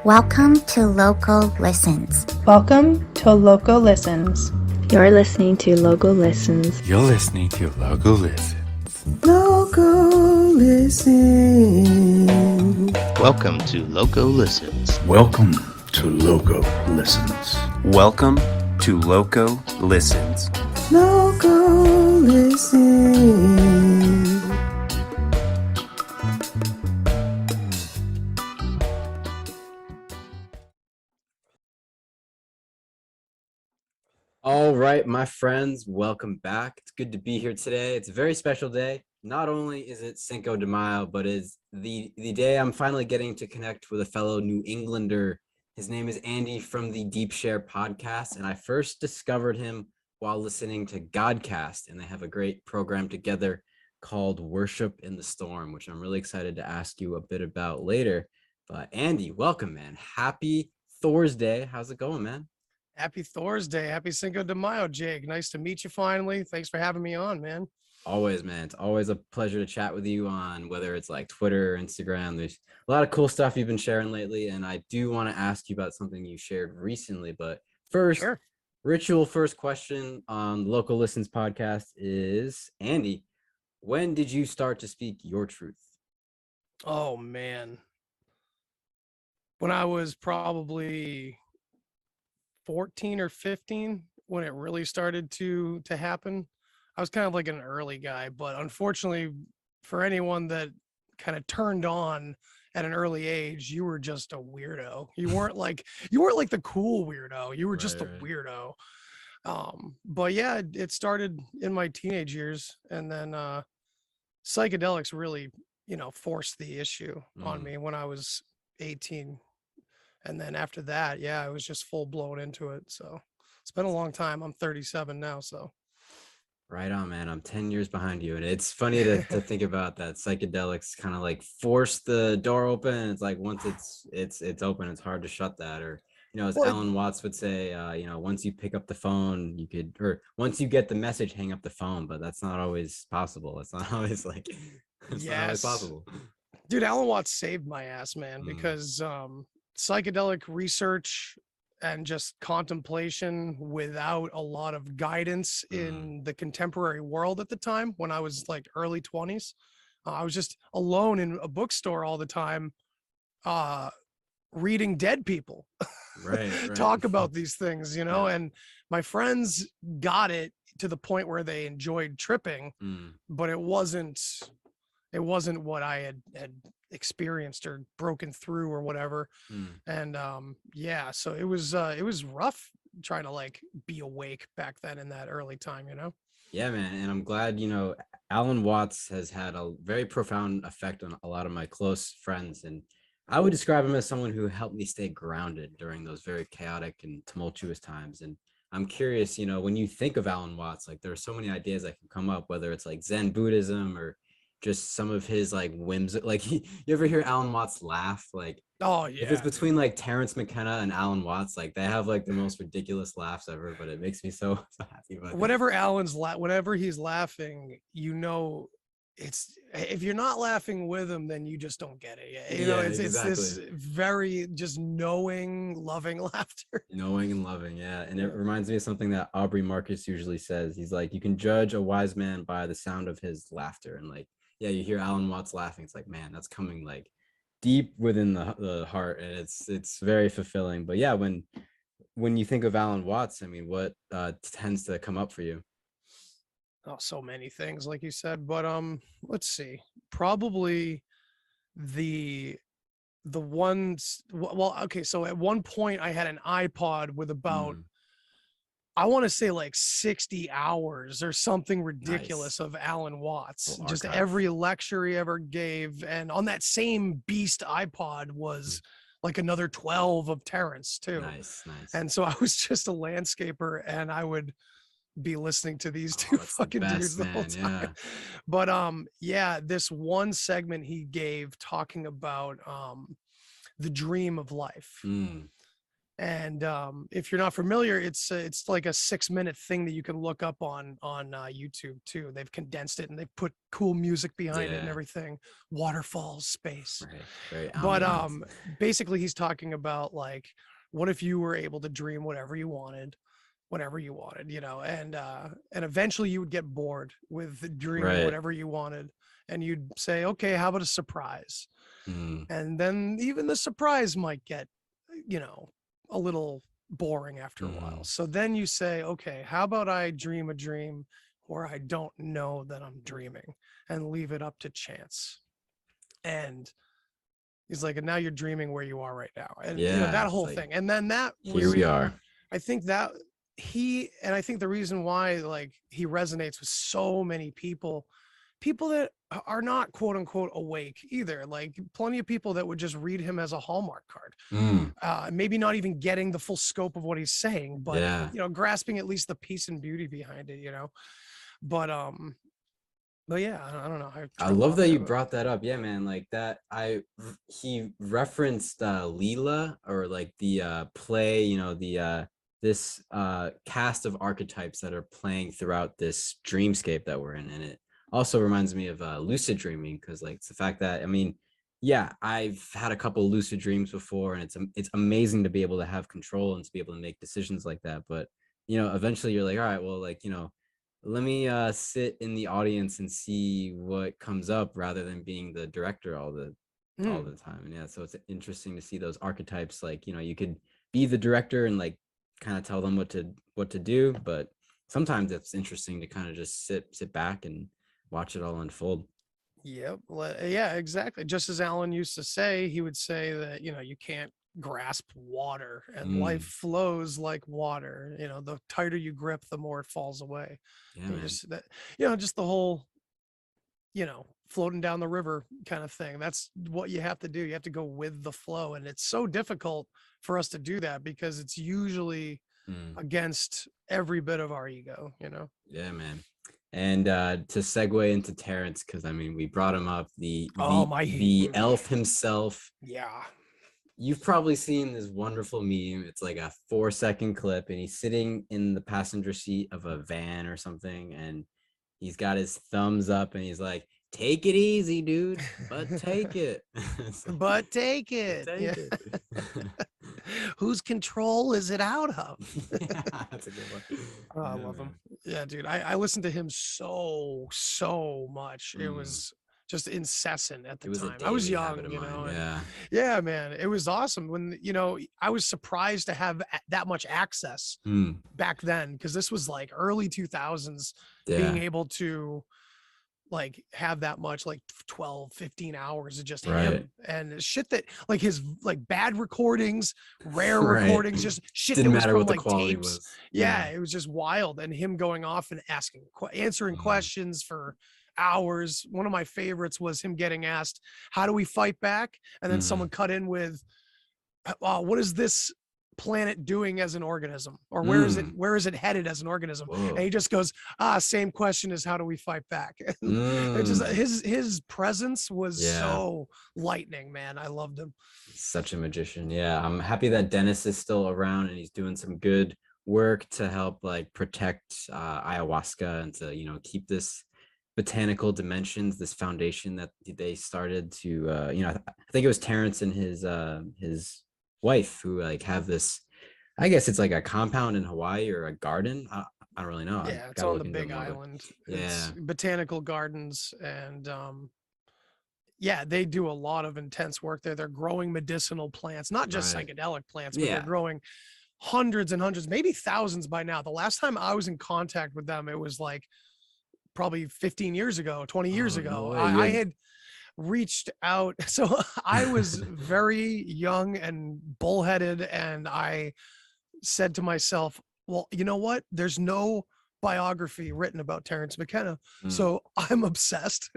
Welcome to Loco Listens. Welcome to Loco Listens. You're listening to Loco Listens. You're listening to Loco Listens. Loco Listens. Welcome to Loco Listens. Welcome to Loco Listens. Welcome to Loco Listens. Loco Listens. All right, my friends, welcome back. It's good to be here today. It's a very special day. Not only is it Cinco de Mayo, but is the day I'm finally getting to connect with a fellow New Englander. His name is Andy from the Deep Share podcast, and I first discovered him while listening to Godcast, and they have a great program together called Worship in the Storm, which I'm really excited to ask you a bit about later. But Andy, welcome, man. Happy Thursday. How's it going, man? Happy Thursday. Happy Cinco de Mayo, Jake. Nice to meet you finally. Thanks for having me on, man. Always, man. It's always a pleasure to chat with you on whether it's like Twitter or Instagram. There's a lot of cool stuff you've been sharing lately, and I do want to ask you about something you shared recently. But first, ritual first question on the Local Listens podcast is, Andy, when did you start to speak your truth? Oh, man. When I was probably 14 or 15, when it really started to happen. I was kind of like an early guy, but unfortunately for anyone that kind of turned on at an early age, you were just a weirdo. You weren't like the cool weirdo. You were just a weirdo. But yeah, it started in my teenage years, and then psychedelics really, forced the issue on me when I was 18. And then after that, yeah, I was just full blown into it. So it's been a long time. I'm 37 now. So right on, man. I'm 10 years behind you. And it's funny to think about that. Psychedelics kind of like force the door open. It's like once it's open, it's hard to shut that. Or, as Alan Watts would say, once you pick up the phone, or once you get the message, hang up the phone. But that's not always possible. It's not always not always possible. Dude, Alan Watts saved my ass, man, because psychedelic research and just contemplation without a lot of guidance in the contemporary world at the time, when I was like early 20s, I was just alone in a bookstore all the time, reading dead people right. talk about these things, and my friends got it to the point where they enjoyed tripping, but it wasn't what I had experienced or broken through or whatever. And so it was rough trying to like be awake back then in that early time. Yeah, man. And I'm glad, Alan Watts has had a very profound effect on a lot of my close friends, and I would describe him as someone who helped me stay grounded during those very chaotic and tumultuous times. And I'm curious, when you think of Alan Watts, like there are so many ideas that can come up, whether it's like Zen Buddhism or just some of his like whims. Like you ever hear Alan Watts laugh? Like, oh yeah, if it's between like Terence McKenna and Alan Watts, like they have like the most ridiculous laughs ever, but it makes me so happy. Whenever whenever he's laughing, it's, if you're not laughing with him, then you just don't get it. It's this very just knowing, loving laughter. Knowing and loving, yeah. And it reminds me of something that Aubrey Marcus usually says. He's like, you can judge a wise man by the sound of his laughter. And like, yeah, you hear Alan Watts laughing, it's like, man, that's coming like deep within the heart, and it's very fulfilling. But yeah, when you think of Alan Watts, I mean, what tends to come up for you? Oh, so many things, like you said, but let's see. Probably the ones. Well, okay, so at one point I had an iPod with about I want to say like 60 hours or something ridiculous of Alan Watts, just every lecture he ever gave. And on that same beast iPod was like another 12 of Terence too. Nice. And so I was just a landscaper, and I would be listening to these two fucking dudes the whole time. But this one segment he gave talking about the dream of life. And if you're not familiar, it's like a 6-minute thing that you can look up on YouTube too. They've condensed it and they've put cool music behind it and everything, waterfalls, space. Right. Very But ambiance. basically he's talking about like, what if you were able to dream whatever you wanted, whenever you wanted, you know, and eventually you would get bored with dreaming Right. whatever you wanted, and you'd say, okay, how about a surprise? Mm. And then even the surprise might get, you know, a little boring after a while. So then you say, okay, how about I dream a dream where I don't know that I'm dreaming and leave it up to chance? And he's like, and now you're dreaming where you are right now. And you know, Yeah, that it's whole like, thing. And then that here we are. I think that I think the reason why like he resonates with so many people that are not quote unquote awake either, like plenty of people that would just read him as a Hallmark card, maybe not even getting the full scope of what he's saying, but you know, grasping at least the peace and beauty behind it, you know. But yeah, I don't know. I love that you brought that up. Yeah, man. Like that, he referenced Leela, or like the play, you know, the this cast of archetypes that are playing throughout this dreamscape that we're in. And it also reminds me of lucid dreaming, because like it's the fact that, I mean, yeah, I've had a couple lucid dreams before, and it's amazing to be able to have control and to be able to make decisions like that. But you know, eventually you're like, all right, well, like, you know, let me sit in the audience and see what comes up, rather than being the director all the time. And yeah, so it's interesting to see those archetypes. Like, you know, you could be the director and like kind of tell them what to do, but sometimes it's interesting to kind of just sit back and watch it all unfold. Yep. Yeah, exactly. Just as Alan used to say, he would say that, you know, you can't grasp water, and life flows like water. You know, the tighter you grip, the more it falls away. Yeah, man. Just that, you know, just the whole, you know, floating down the river kind of thing. That's what you have to do. You have to go with the flow. And it's so difficult for us to do that because it's usually against every bit of our ego, you know? Yeah, man. And to segue into Terrence, because I mean, we brought him up, the elf himself. Yeah. You've probably seen this wonderful meme. It's like a 4-second clip, and he's sitting in the passenger seat of a van or something, and he's got his thumbs up, and he's like, "Take it easy, dude, but take it." But take it. Take it. Whose control is it out of? Yeah, that's a good one. Oh, I love him. Yeah, dude. I listened to him so much. It was just incessant at the time. I was young, you know. Yeah, man. It was awesome when, you know, I was surprised to have that much access back then, because this was like early 2000s, being able to like have that much, like 12-15 hours of just him and shit, that like his like bad recordings, rare recordings, just shit didn't that was matter from what the like quality tapes. was. Yeah, it was just wild. And him going off and answering questions for hours. One of my favorites was him getting asked, how do we fight back? And then someone cut in with, what is this planet doing as an organism, or where is it headed as an organism? And he just goes, same question as how do we fight back? It just, his presence was so lightning, man. I loved him. Such a magician. Yeah, I'm happy that Dennis is still around and he's doing some good work to help like protect ayahuasca, and to, you know, keep this botanical dimensions, this foundation that they started to you know, I think it was Terrence and his wife who like have this, I guess it's like a compound in Hawaii or a garden. I don't really know. Yeah, it's on the Big Island. It's botanical gardens, and yeah, they do a lot of intense work there. They're growing medicinal plants, not just psychedelic plants, but they're growing hundreds and hundreds, maybe thousands by now. The last time I was in contact with them, it was like probably 15 years ago, 20 years ago. I had reached out. So I was very young and bullheaded, and I said to myself, well, you know what? There's no biography written about Terence McKenna. So I'm obsessed.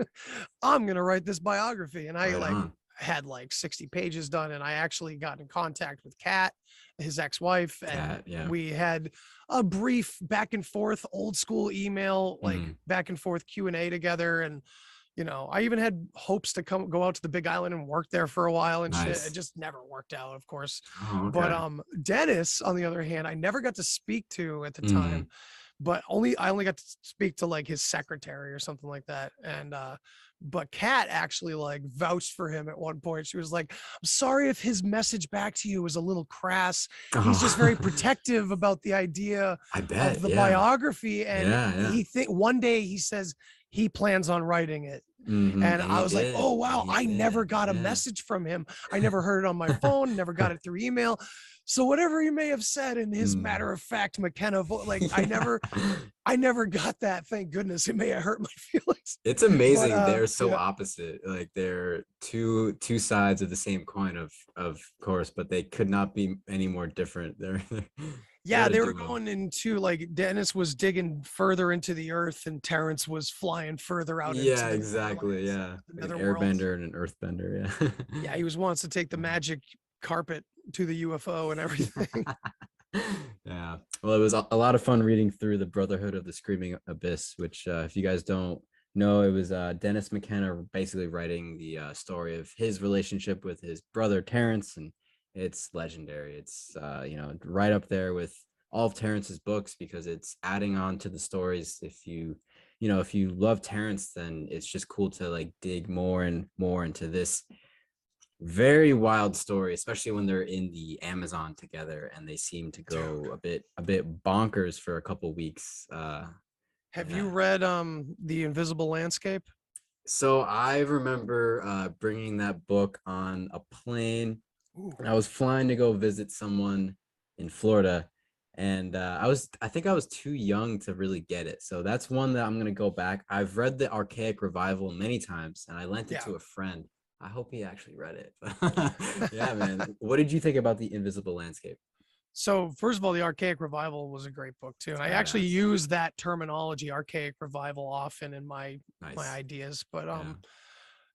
I'm going to write this biography. And I had like 60 pages done, and I actually got in contact with Kat, his ex-wife, and we had a brief back and forth, old school email, like back and forth Q&A together. And you know, I even had hopes to go out to the Big Island and work there for a while and shit. Nice. It just never worked out, of course. Oh, But okay. Dennis, on the other hand, I never got to speak to at the Mhm. time, but I only got to speak to like his secretary or something like that. And but Kat actually like vouched for him at one point. She was like, I'm sorry if his message back to you was a little crass. He's just very Oh. protective about the idea I of bet. the Yeah. biography. And Yeah. he think one day he says he plans on writing it. Mhm. And And I he was like, did. oh wow, He I never did. got a Yeah. message from him. I never heard it on my phone, never got it through email. So whatever he may have said in his Mm. matter of fact McKenna, like I never got that. Thank goodness. It may have hurt my feelings. It's amazing. But, They're so yeah. opposite. Like they're two sides of the same coin, of course, but they could not be any more different. Yeah, they're they a were duo. going into like Dennis was digging further into the earth and Terence was flying further out into Yeah, the exactly. netherlands, Yeah. the Like an netherworld. airbender and an earthbender. Yeah. Yeah, he wants to take the magic carpet to the UFO and everything. Yeah. Well, it was a lot of fun reading through the Brotherhood of the Screaming Abyss, which, if you guys don't know, it was Dennis McKenna basically writing the story of his relationship with his brother Terence, and it's legendary. It's right up there with all of Terence's books because it's adding on to the stories. If you love Terence, then it's just cool to like dig more and more into this very wild story, especially when they're in the Amazon together and they seem to go a bit bonkers for a couple weeks. Have Yeah. you read The Invisible Landscape? So I remember bringing that book on a plane. Ooh. I was flying to go visit someone in Florida, and I think I was too young to really get it. So that's one that I'm gonna go back. I've read the Archaic Revival many times, and I lent it to a friend. I hope he actually read it. Yeah, man. What did you think about The Invisible Landscape? So first of all, the Archaic Revival was a great book too, and I actually Badass. use that terminology, Archaic Revival, often in my Nice. ideas. But Yeah.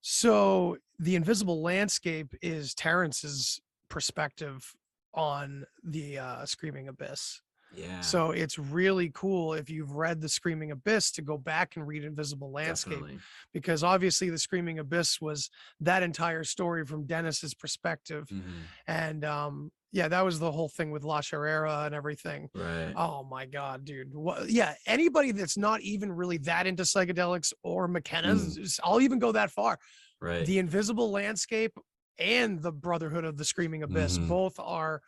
so the Invisible Landscape is Terrence's perspective on the Screaming Abyss. Yeah. So it's really cool if you've read the Screaming Abyss to go back and read Invisible Landscape, Definitely. because obviously the Screaming Abyss was that entire story from Dennis's perspective. Mhm. And yeah, that was the whole thing with La Charrera and everything. Right. Oh my God, dude. Yeah, anybody that's not even really that into psychedelics or McKenna's, I'll even go that far. Right. The Invisible Landscape and the Brotherhood of the Screaming Abyss Mhm. both are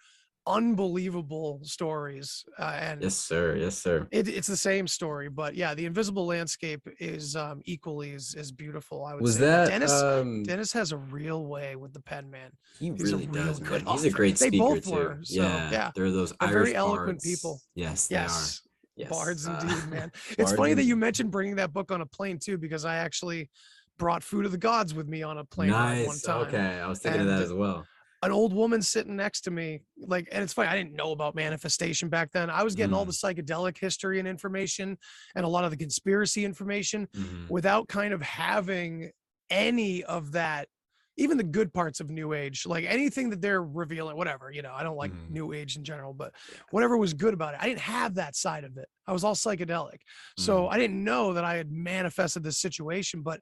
unbelievable stories. And Yes, sir. Yes, sir. it's the same story, but yeah, the Invisible Landscape is equally as beautiful, I would Was say. But that Dennis has a real way with the pen, man. he He's a really real does, good man. He's a author. great They speaker both too. were, so, yeah. They're those They're Irish very eloquent bards. people. Yes, they Yes. are. Yes. Bards indeed, man. It's bards funny that you indeed. mentioned bringing that book on a plane too, because I actually brought Food of the Gods with me on a plane ride one Nice. time. Okay, I was thinking of that as well. An old woman sitting next to me, like, and it's funny, I didn't know about manifestation back then. I was getting all the psychedelic history and information and a lot of the conspiracy information Mhm. without kind of having any of that, even the good parts of New Age, like anything that they're revealing, whatever, I don't like New Age in general, but whatever was good about it, I didn't have that side of it. I was all psychedelic. So I didn't know that I had manifested this situation, but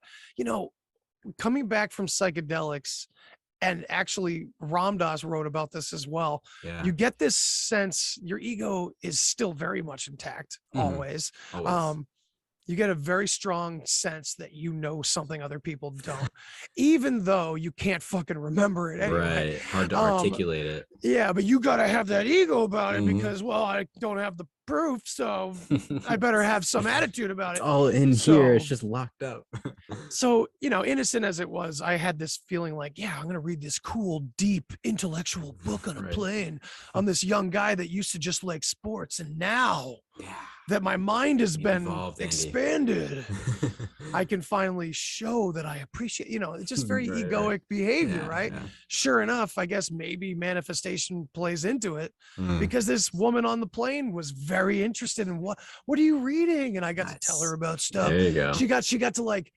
coming back from psychedelics, and actually Ram Dass wrote about this as well. Yeah. You get this sense your ego is still very much intact, always. Always. You get a very strong sense that you know something other people don't, even though you can't fucking remember it anyway. Right. Hard to articulate it. Yeah, but you gotta have that ego about it Mhm. because, well, I don't have the proof, so I better have some attitude about It's it. all in here. It's just locked up. So, innocent as it was, I had this feeling like, yeah, I'm going to read this cool, deep, intellectual book on a Right. plane. I'm this young guy that used to just like sports. And now Yeah. that my mind has You been evolved, Andy. expanded, I can finally show that I appreciate, it's just very Right, egoic right. behavior, Yeah, right? yeah. Sure enough, I guess maybe manifestation plays into it Mm. because this woman on the plane was very interested in what are you reading? And I got to tell Nice. her about stuff. There you go. She got to like,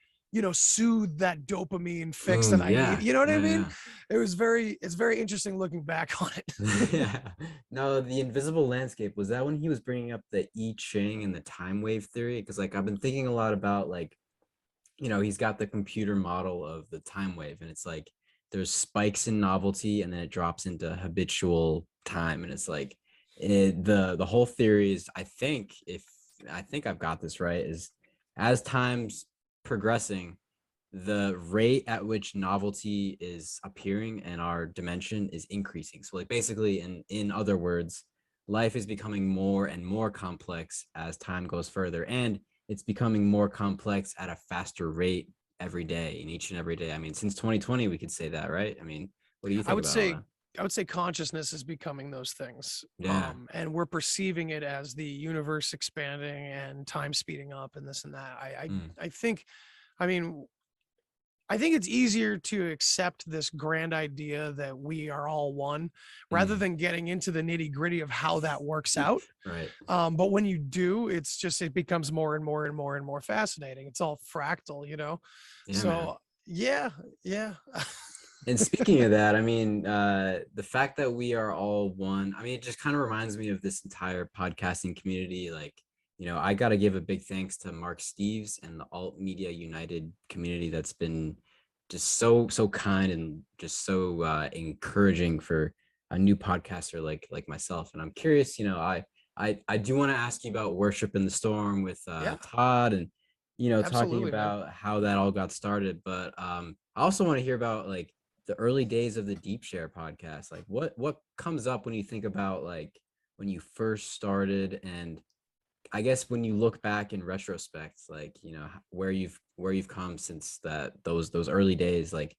soothe that dopamine fix that I yeah. need. You know what I Yeah, mean? yeah. It's very interesting looking back on it. Yeah. No, the Invisible Landscape, was that when he was bringing up the I Ching and the time wave theory? Because like I've been thinking a lot about like he's got the computer model of the time wave, and it's like there's spikes in novelty and then it drops into habitual time. And it's like the whole theory is, I think I've got this right, is as time's progressing, the rate at which novelty is appearing in our dimension is increasing. So like basically, in other words, life is becoming more and more complex as time goes further, and it's becoming more complex at a faster rate every day, and each and every day. I mean, since 2020, we could say that, right? I mean, what do you think about all that? I would say consciousness is becoming those things. Yeah. And we're perceiving it as the universe expanding and time speeding up and this and that. I think, I mean, I think it's easier to accept this grand idea that we are all one rather than getting into the nitty gritty of how that works out. Right. But when you do, it becomes more and more and more and more fascinating. It's all fractal, Yeah, so man. yeah. And speaking of that, I mean, the fact that we are all one, I mean, it just kind of reminds me of this entire podcasting community. Like, I got to give a big thanks to Mark Steves and the Alt Media United community that's been just so kind and just so encouraging for a new podcaster like myself. And I'm curious, I do want to ask you about Worship in the Storm with Todd, and talking about how that all got started. But I also want to hear about like the early days of the Deep Share podcast. Like what comes up when you think about like when you first started, and I guess when you look back in retrospect, like where you've come since those early days, like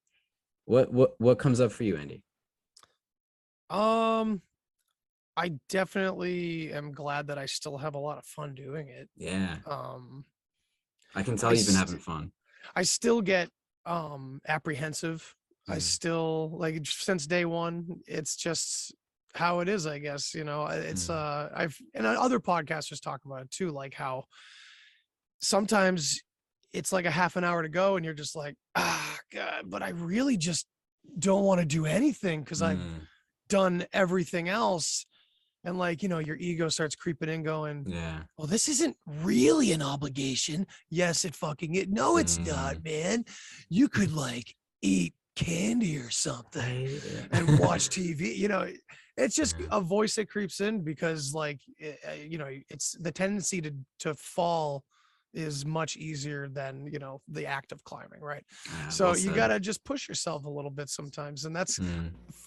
what comes up for you, Andy? I definitely am glad that I still have a lot of fun doing it. Yeah. I can tell you've been having fun. I still get apprehensive. I Mm. still, like, since day one, it's just how it is, I guess. It's and other podcasters talk about it too, like how sometimes it's like a half an hour to go and you're just like, God, but I really just don't want to do anything because I've done everything else. And like, your ego starts creeping in going, Yeah. well, this isn't really an obligation. Yes, it fucking it. No, it's not, man. You could like eat candy or something and watch TV. It's just a voice that creeps in because like, it's the tendency to fall is much easier than the act of climbing, right? So you gotta just push yourself a little bit sometimes, and that's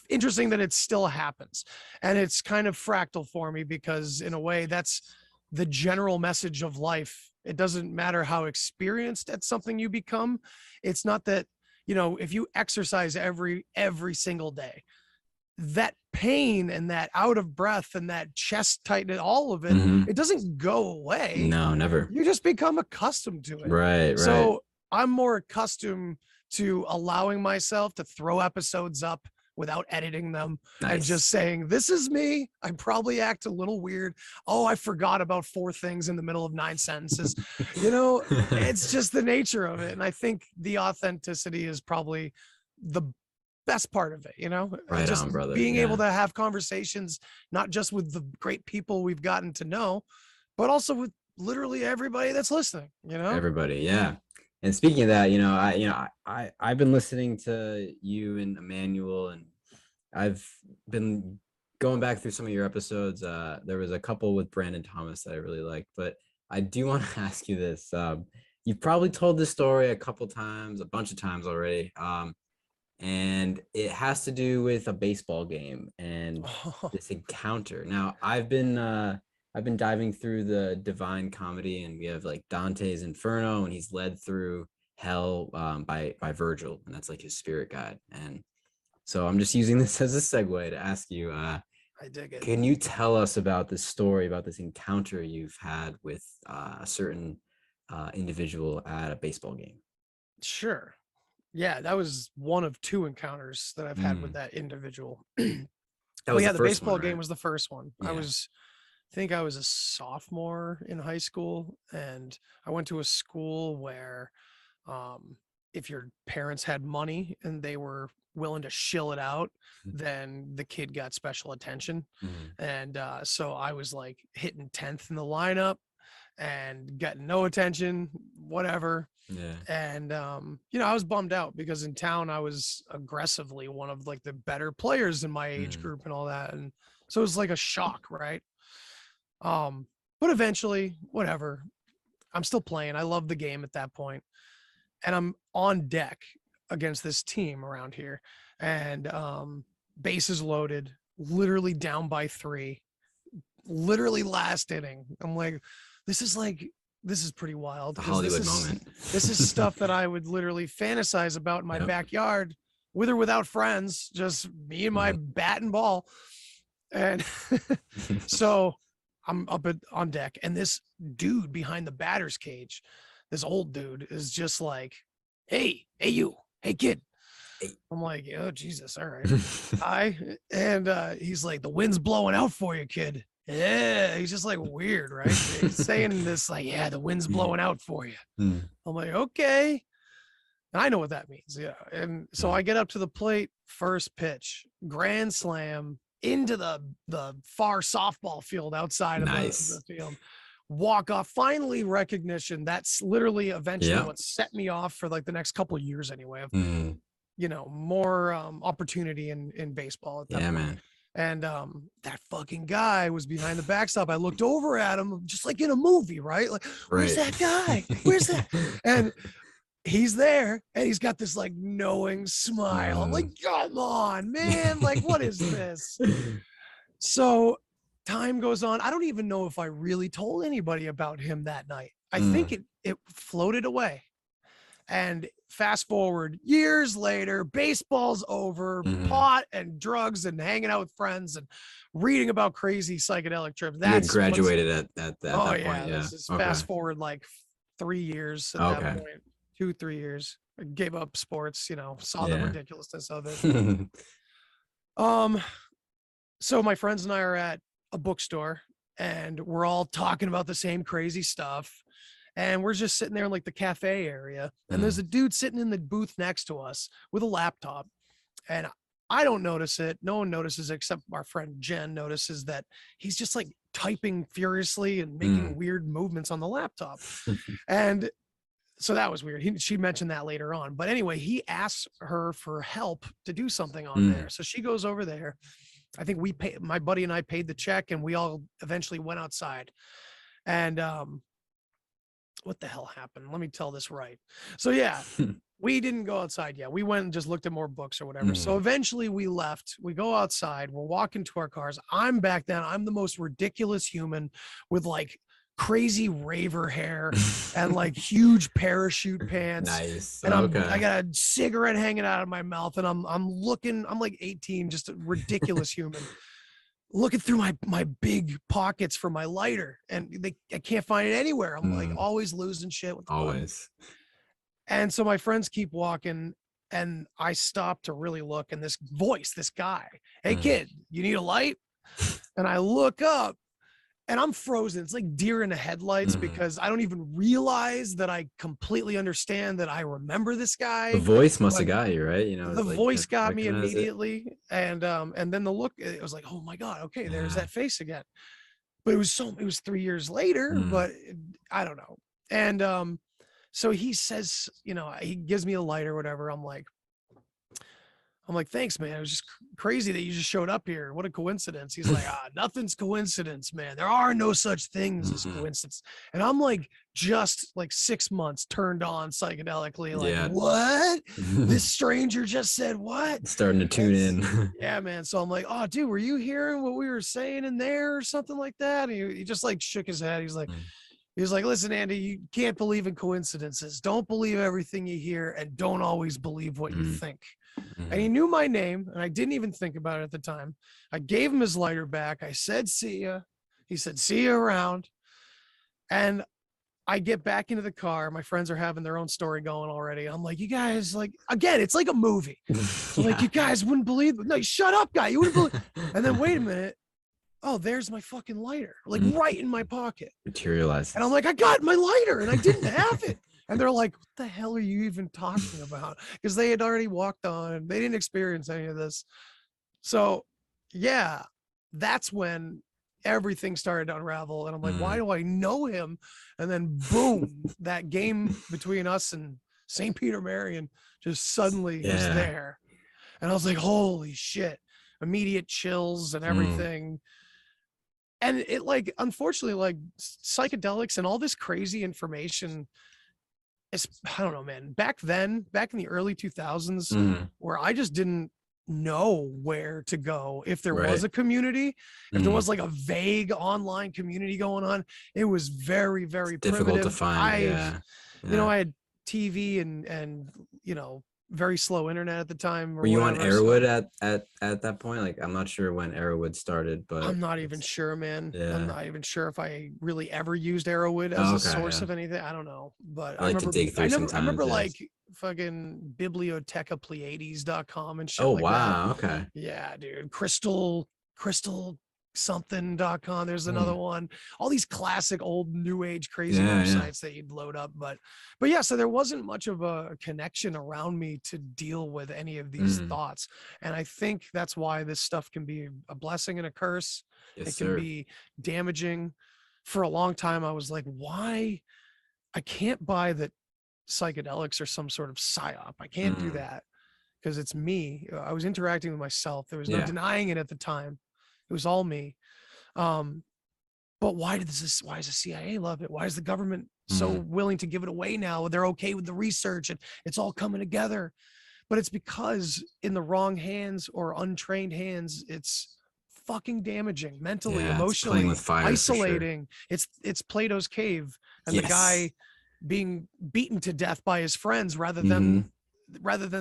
interesting that it still happens. And it's kind of fractal for me because in a way that's the general message of life. It doesn't matter how experienced at something you become. It's not that if you exercise every single day, that pain and that out of breath and that chest tightness, all of it, it doesn't go away. No, never. You just become accustomed to it. Right. So I'm more accustomed to allowing myself to throw episodes up without editing them and just saying, this is me. I probably act a little weird. Oh, I forgot about 4 things in the middle of 9 sentences. It's just the nature of it. And I think the authenticity is probably the best part of it, Right just on, brother. being able to have conversations, not just with the great people we've gotten to know, but also with literally everybody that's listening, Everybody. Yeah. And speaking of that, I've been listening to you and Emmanuel, and I've been going back through some of your episodes. There was a couple with Brandon Thomas that I really liked, but I do want to ask you this. You've probably told this story a bunch of times already. And it has to do with a baseball game and this encounter. Now, I've been diving through the Divine Comedy, and we have like Dante's Inferno, and he's led through hell by Virgil, and that's like his spirit guide. And so I'm just using this as a segue to ask you, I dig it. Can you tell us about this story, about this encounter you've had with a certain individual at a baseball game? Sure. Yeah, that was one of 2 encounters that I've had with that individual. That was the first baseball one, game right? was the first one. Yeah. I think I was a sophomore in high school, and I went to a school where if your parents had money and they were willing to shill it out, then the kid got special attention. And so I was like hitting 10th in the lineup and getting no attention, whatever. Yeah. And I was bummed out because in town I was aggressively one of like the better players in my age group and all that, and so it was like a shock, right? But eventually, whatever, I'm still playing. I love the game at that point, and I'm on deck against this team around here, and bases loaded, literally down by 3, literally last inning. I'm like, this is pretty wild. The Hollywood moment. This is stuff that I would literally fantasize about in my backyard, with or without friends, just me and my bat and ball. And so I'm up on deck, and this dude behind the batter's cage, this old dude, is just like, hey you, hey kid. I'm like, oh Jesus, all right. Hi. And he's like, the wind's blowing out for you, kid. Yeah, he's just like weird, right? He's saying this like, yeah, the wind's blowing out for you. I'm like, okay. And I know what that means. Yeah. And so I get up to the plate, first pitch, grand slam into the far softball field outside of the field. Walk off, finally recognition. That's literally eventually what set me off for like the next couple of years anyway, of more opportunity in baseball at that point. Man. And that fucking guy was behind the backstop. I looked over at him just like in a movie, right? Like, where's that guy? Where's that? And he's there, and he's got this like knowing smile. I'm like, come on, man. Like, what is this? So time goes on. I don't even know if I really told anybody about him that night. I think it floated away. And fast forward years later, baseball's over, pot and drugs and hanging out with friends and reading about crazy psychedelic trips. That's graduated at that point. Yeah. This is fast forward like 3 years at that point, 2-3 years. I gave up sports, saw the ridiculousness of it. So my friends and I are at a bookstore, and we're all talking about the same crazy stuff. And we're just sitting there in like the cafe area, and there's a dude sitting in the booth next to us with a laptop, and I don't notice it. No one notices it except our friend Jen notices that he's just like typing furiously and making weird movements on the laptop. And so that was weird. She mentioned that later on. But anyway, he asks her for help to do something on there. So she goes over there. I think my buddy and I paid the check, and we all eventually went outside. And what the hell happened? Let me tell this right. So yeah, we didn't go outside yet. We went and just looked at more books or whatever. So eventually we left. We go outside. We're walking to our cars. I'm back then. I'm the most ridiculous human with like crazy raver hair and like huge parachute pants. Nice. And I got a cigarette hanging out of my mouth, and I'm like 18, just a ridiculous human. Looking through my big pockets for my lighter, and I can't find it anywhere. I'm like always losing shit. Always. And so my friends keep walking, and I stop to really look, and this guy, hey kid, you need a light? And I look up, and I'm frozen. It's like deer in the headlights because I don't even realize that I completely understand that I remember this guy. The voice must have got you, right? The voice got me immediately. And then the look, it was like, oh my God, okay, there's that face again. But it was 3 years later, but I don't know. And so he says, he gives me a light or whatever. I'm like, thanks, man. It was just crazy that you just showed up here. What a coincidence. He's like, nothing's coincidence, man. There are no such things as coincidence. And I'm like, just like 6 months turned on psychedelically. Like, what? This stranger just said what? Starting to tune in. Yeah, man. So I'm like, oh, dude, were you hearing what we were saying in there or something like that? And he just like shook his head. He's like, listen, Andy, you can't believe in coincidences. Don't believe everything you hear, and don't always believe what you think. And he knew my name, and I didn't even think about it at the time. I gave him his lighter back. I said, see ya. He said, see you around. And I get back into the car. My friends are having their own story going already. I'm like, you guys, like, again, it's like a movie. Like, you guys wouldn't believe it. No, shut up, guy. You wouldn't believe. And then wait a minute. Oh, there's my fucking lighter, like right in my pocket. Materialized. And I'm like, I got my lighter, and I didn't have it. And they're like, what the hell are you even talking about? Because they had already walked on. They didn't experience any of this. So, yeah, that's when everything started to unravel. And I'm like, why do I know him? And then boom, that game between us and St. Peter Marion just suddenly was there. And I was like, holy shit, immediate chills and everything. And it, like, unfortunately, like, psychedelics and all this crazy information is, I don't know, man, back then, back in the early 2000s, where I just didn't know where to go. If there was a community, if there was like a vague online community going on, it was very, very difficult to primitive. find. You know, I had TV and you know, very slow internet at the time. Were you on Arrowwood at that point? Like, I'm not sure when Arrowwood started, but I'm not even sure, man. Yeah. I'm not even sure if I really ever used Arrowwood as a source of anything. I don't know, but I like remember, to dig through sometimes. I remember like fucking bibliotecapleiades.com and shit. Oh, like wow. that. Okay. Yeah, dude. Crystal something.com. There's another one. All these classic old new age crazy websites that you'd load up. But yeah, so there wasn't much of a connection around me to deal with any of these thoughts. And I think that's why this stuff can be a blessing and a curse. It can be damaging. For a long time, I was like, why? I can't buy that psychedelics are some sort of psyop. I can't do that because it's me. I was interacting with myself. There was no denying it at the time. It was all me. But why does the CIA love it? Why is the government so willing to give it away now? They're okay with the research and it's all coming together. But it's because in the wrong hands or untrained hands, it's fucking damaging mentally, emotionally, with fire, isolating. It's Plato's cave and the guy being beaten to death by his friends rather than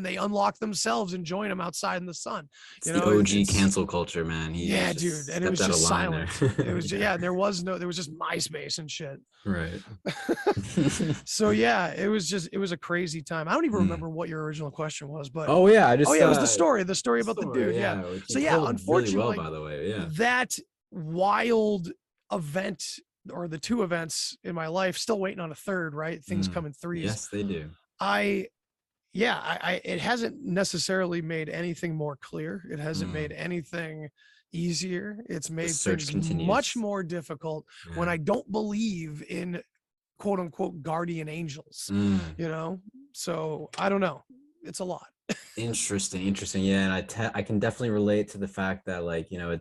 they unlock themselves and join him outside in the sun. You know, the OG cancel culture, man. Dude, and it was just silent. It was just, there was just MySpace and shit. Right. So yeah, it was a crazy time. I don't even remember what your original question was, but it was the story about the dude. Yeah. So yeah, unfortunately, really well, by the way, that wild event, or the two events in my life, still waiting on a third, right? Things come in threes. Yes, they do. It hasn't necessarily made anything more clear. It hasn't made anything easier. It's made things much more difficult when I don't believe in quote unquote guardian angels, you know? So I don't know. It's a lot. Interesting. Yeah. And I can definitely relate to the fact that, like, you know,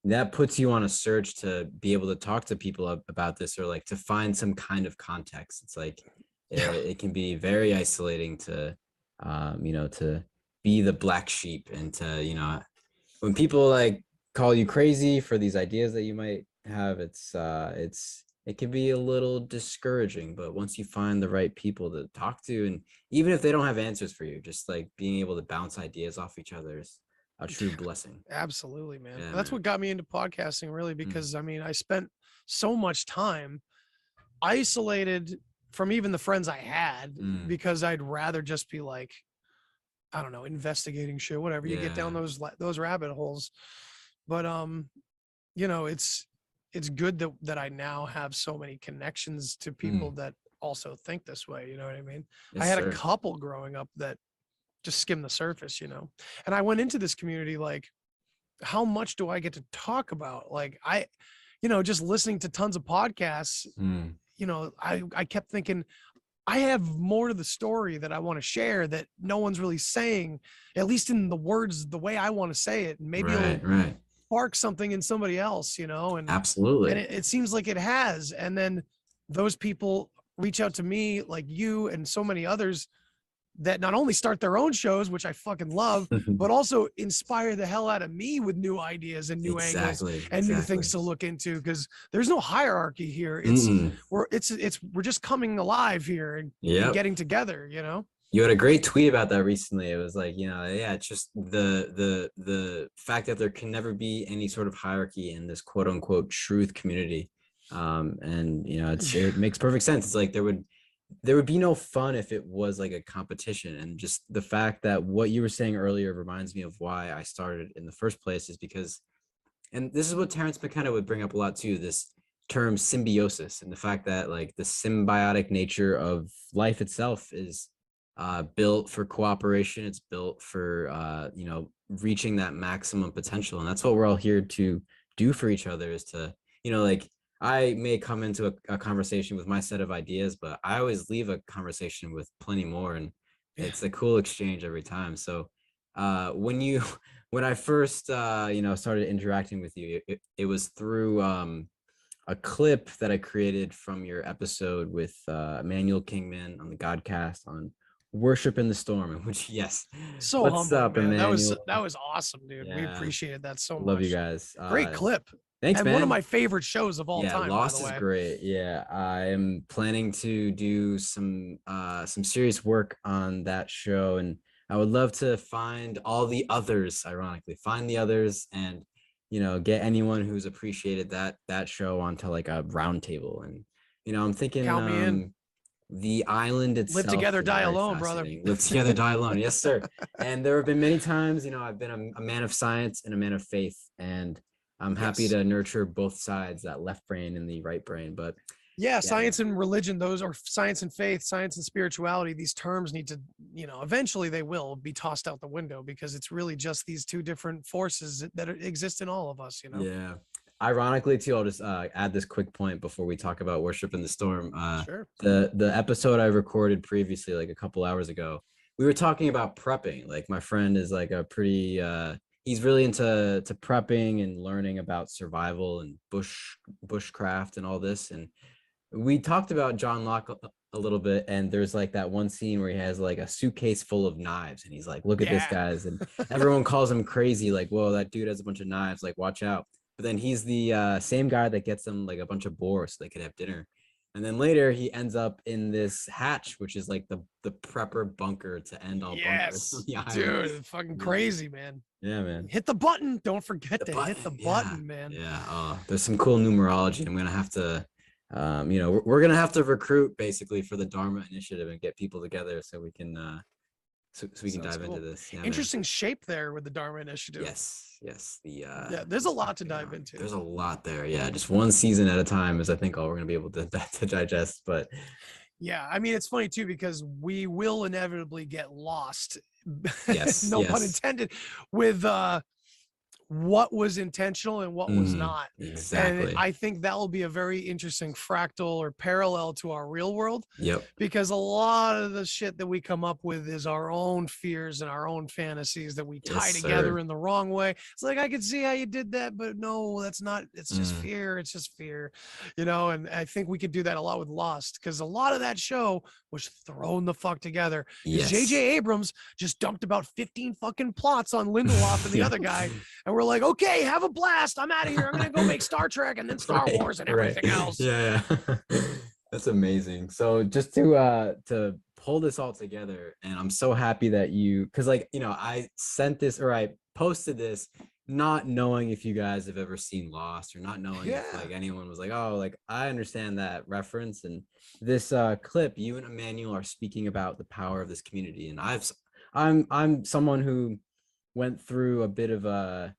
that puts you on a search to be able to talk to people about this, or like to find some kind of context. It's like, it can be very isolating to, you know, to be the black sheep, and to, you know, when people like call you crazy for these ideas that you might have, it can be a little discouraging. But once you find the right people to talk to, and even if they don't have answers for you, just like being able to bounce ideas off each other is a true blessing. Absolutely, man. That's what got me into podcasting, really, because I mean, I spent so much time isolated from even the friends I had, because I'd rather just be like, I don't know, investigating shit, whatever. You get down those rabbit holes. But you know, it's good that I now have so many connections to people that also think this way. You know what I mean? I had a couple growing up that just skimmed the surface, you know. And I went into this community like, how much do I get to talk about? Like, you know, just listening to tons of podcasts. You know, I kept thinking, I have more to the story that I want to share that no one's really saying, at least in the words, the way I want to say it. And maybe it'll spark something in somebody else, you know? And absolutely. And it seems like it has. And then those people reach out to me, like you and so many others, that not only start their own shows, which I fucking love, but also inspire the hell out of me with new ideas and new angles and new things to look into. Because there's no hierarchy here. We're just coming alive here and getting together, you know? You had a great tweet about that recently. It was like, you know, it's just the fact that there can never be any sort of hierarchy in this quote unquote truth community. And you know, it makes perfect sense. It's like there would be no fun if it was like a competition. And just the fact that what you were saying earlier reminds me of why I started in the first place, is because, and this is what Terence McKenna would bring up a lot too, this term symbiosis, and the fact that like the symbiotic nature of life itself is built for cooperation. It's built for, you know, reaching that maximum potential. And that's what we're all here to do for each other is to, like I may come into a conversation with my set of ideas, but I always leave a conversation with plenty more, and it's a cool exchange every time. So when you when I first started interacting with you, it was through a clip that I created from your episode with Emmanuel Kingman on the Godcast on Worship in the Storm, in which, yes, So what's humbling, up, man. Emmanuel? That was awesome, dude. We Yeah, appreciated that so love much. you guys. Great clip. Thanks, And man. one of my favorite shows of all Yeah, time, Lost by the is way. great. Yeah, I am planning to do some serious work on that show, and I would love to find all the others, ironically, find the others and get anyone who's appreciated that show onto like a round table. And I'm thinking Count me in. the island itself Live together, is die very alone, brother. fascinating. Live together, die alone. Yes, sir. And there have been many times, I've been a man of science and a man of faith, and I'm happy to nurture both sides, that left brain and the right brain. But yeah, science and religion, those are science and faith, science and spirituality. These terms need to, eventually they will be tossed out the window, because it's really just these two different forces that exist in all of us, Yeah. Ironically, too, I'll just add this quick point before we talk about Worship in the Storm. Sure. The episode I recorded previously, like a couple hours ago, we were talking about prepping. Like my friend is like a pretty he's really into prepping and learning about survival and bushcraft and all this. And we talked about John Locke a little bit, and there's like that one scene where he has like a suitcase full of knives, and he's like, look at this, guys. And everyone calls him crazy, like, whoa, that dude has a bunch of knives, like, watch out. But then he's the same guy that gets them like a bunch of boar so they could have dinner. And then later he ends up in this hatch, which is like the prepper bunker to end all bunkers. Yeah, dude, fucking crazy, man. Yeah, man. Hit the button. Don't forget to hit the button, man. Yeah. There's some cool numerology. I'm gonna have to, we're gonna have to recruit basically for the Dharma Initiative and get people together so we can so we can dive into this. Yeah, interesting shape there with the Dharma Initiative. Yes. There's a lot to dive into. There's a lot there. Yeah, just one season at a time is I think all we're gonna be able to digest. But yeah, I mean, it's funny too, because we will inevitably get lost. Yes. No pun intended, with what was intentional and what was not. Exactly. And I think that will be a very interesting fractal or parallel to our real world. Yep. Because a lot of the shit that we come up with is our own fears and our own fantasies that we tie together in the wrong way. It's like, I could see how you did that, but no, that's not, it's just fear. It's just fear, and I think we could do that a lot with Lost, because a lot of that show was thrown the fuck together. Yes. J.J. Abrams just dumped about 15 fucking plots on Lindelof and the other guy. And we're like, okay, have a blast. I'm out of here. I'm going to go make Star Trek and then Star Wars and everything else. Yeah. That's amazing. So just to pull this all together, and I'm so happy that because I sent this, or I posted this not knowing if you guys have ever seen Lost, or not knowing if like anyone was like, oh, like I understand that reference. And this clip, you and Emmanuel are speaking about the power of this community. And I'm someone who went through a bit of a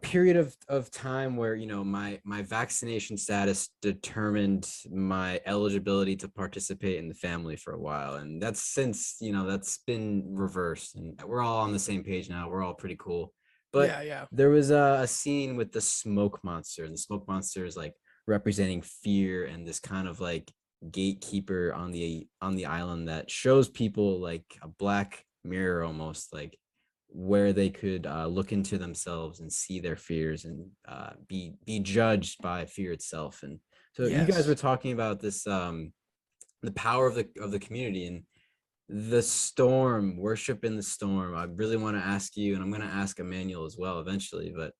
period of time where my vaccination status determined my eligibility to participate in the family for a while, and that's since that's been reversed, and we're all on the same page now. We're all pretty cool. But there was a scene with the smoke monster, and the smoke monster is like representing fear, and this kind of like gatekeeper on the island that shows people like a black mirror, almost like where they could look into themselves and see their fears and be judged by fear itself. And so you guys were talking about this the power of the community and the storm, worship in the storm. I really want to ask you, and I'm going to ask Emmanuel as well eventually, but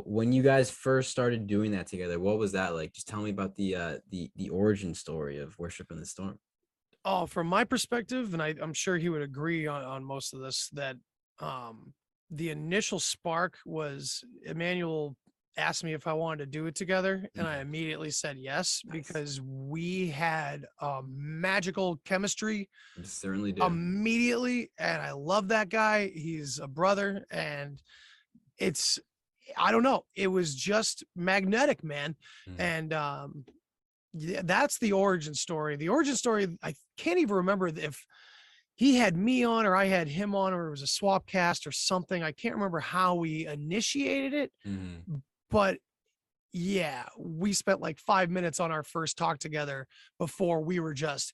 when you guys first started doing that together, what was that like? Just tell me about the origin story of Worship in the Storm. Oh, from my perspective, and I'm sure he would agree on most of this, that the initial spark was Emmanuel asked me if I wanted to do it together, and I immediately said yes, because we had magical chemistry. You certainly do. Immediately, and I love that guy. He's a brother, and I don't know, it was just magnetic, man. And that's the origin story. The origin story, I can't even remember if he had me on, or I had him on, or it was a swap cast or something. I can't remember how we initiated it, but yeah, we spent like 5 minutes on our first talk together before we were just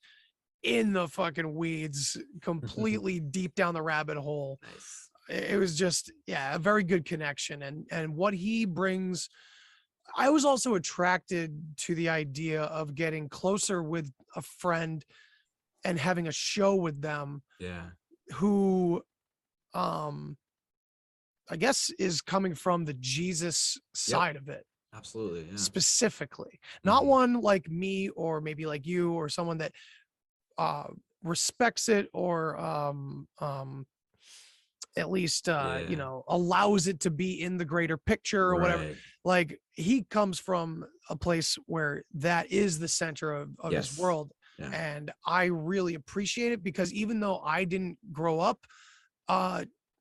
in the fucking weeds, completely deep down the rabbit hole. Nice. It was just, yeah, a very good connection. And what he brings, I was also attracted to the idea of getting closer with a friend and having a show with them. Yeah. Who, I guess is coming from the Jesus side of it. Absolutely. Yeah. Specifically, not one like me, or maybe like you, or someone that respects it, or at least you know, allows it to be in the greater picture or whatever. Like, he comes from a place where that is the center of his world. And I really appreciate it, because even though I didn't grow up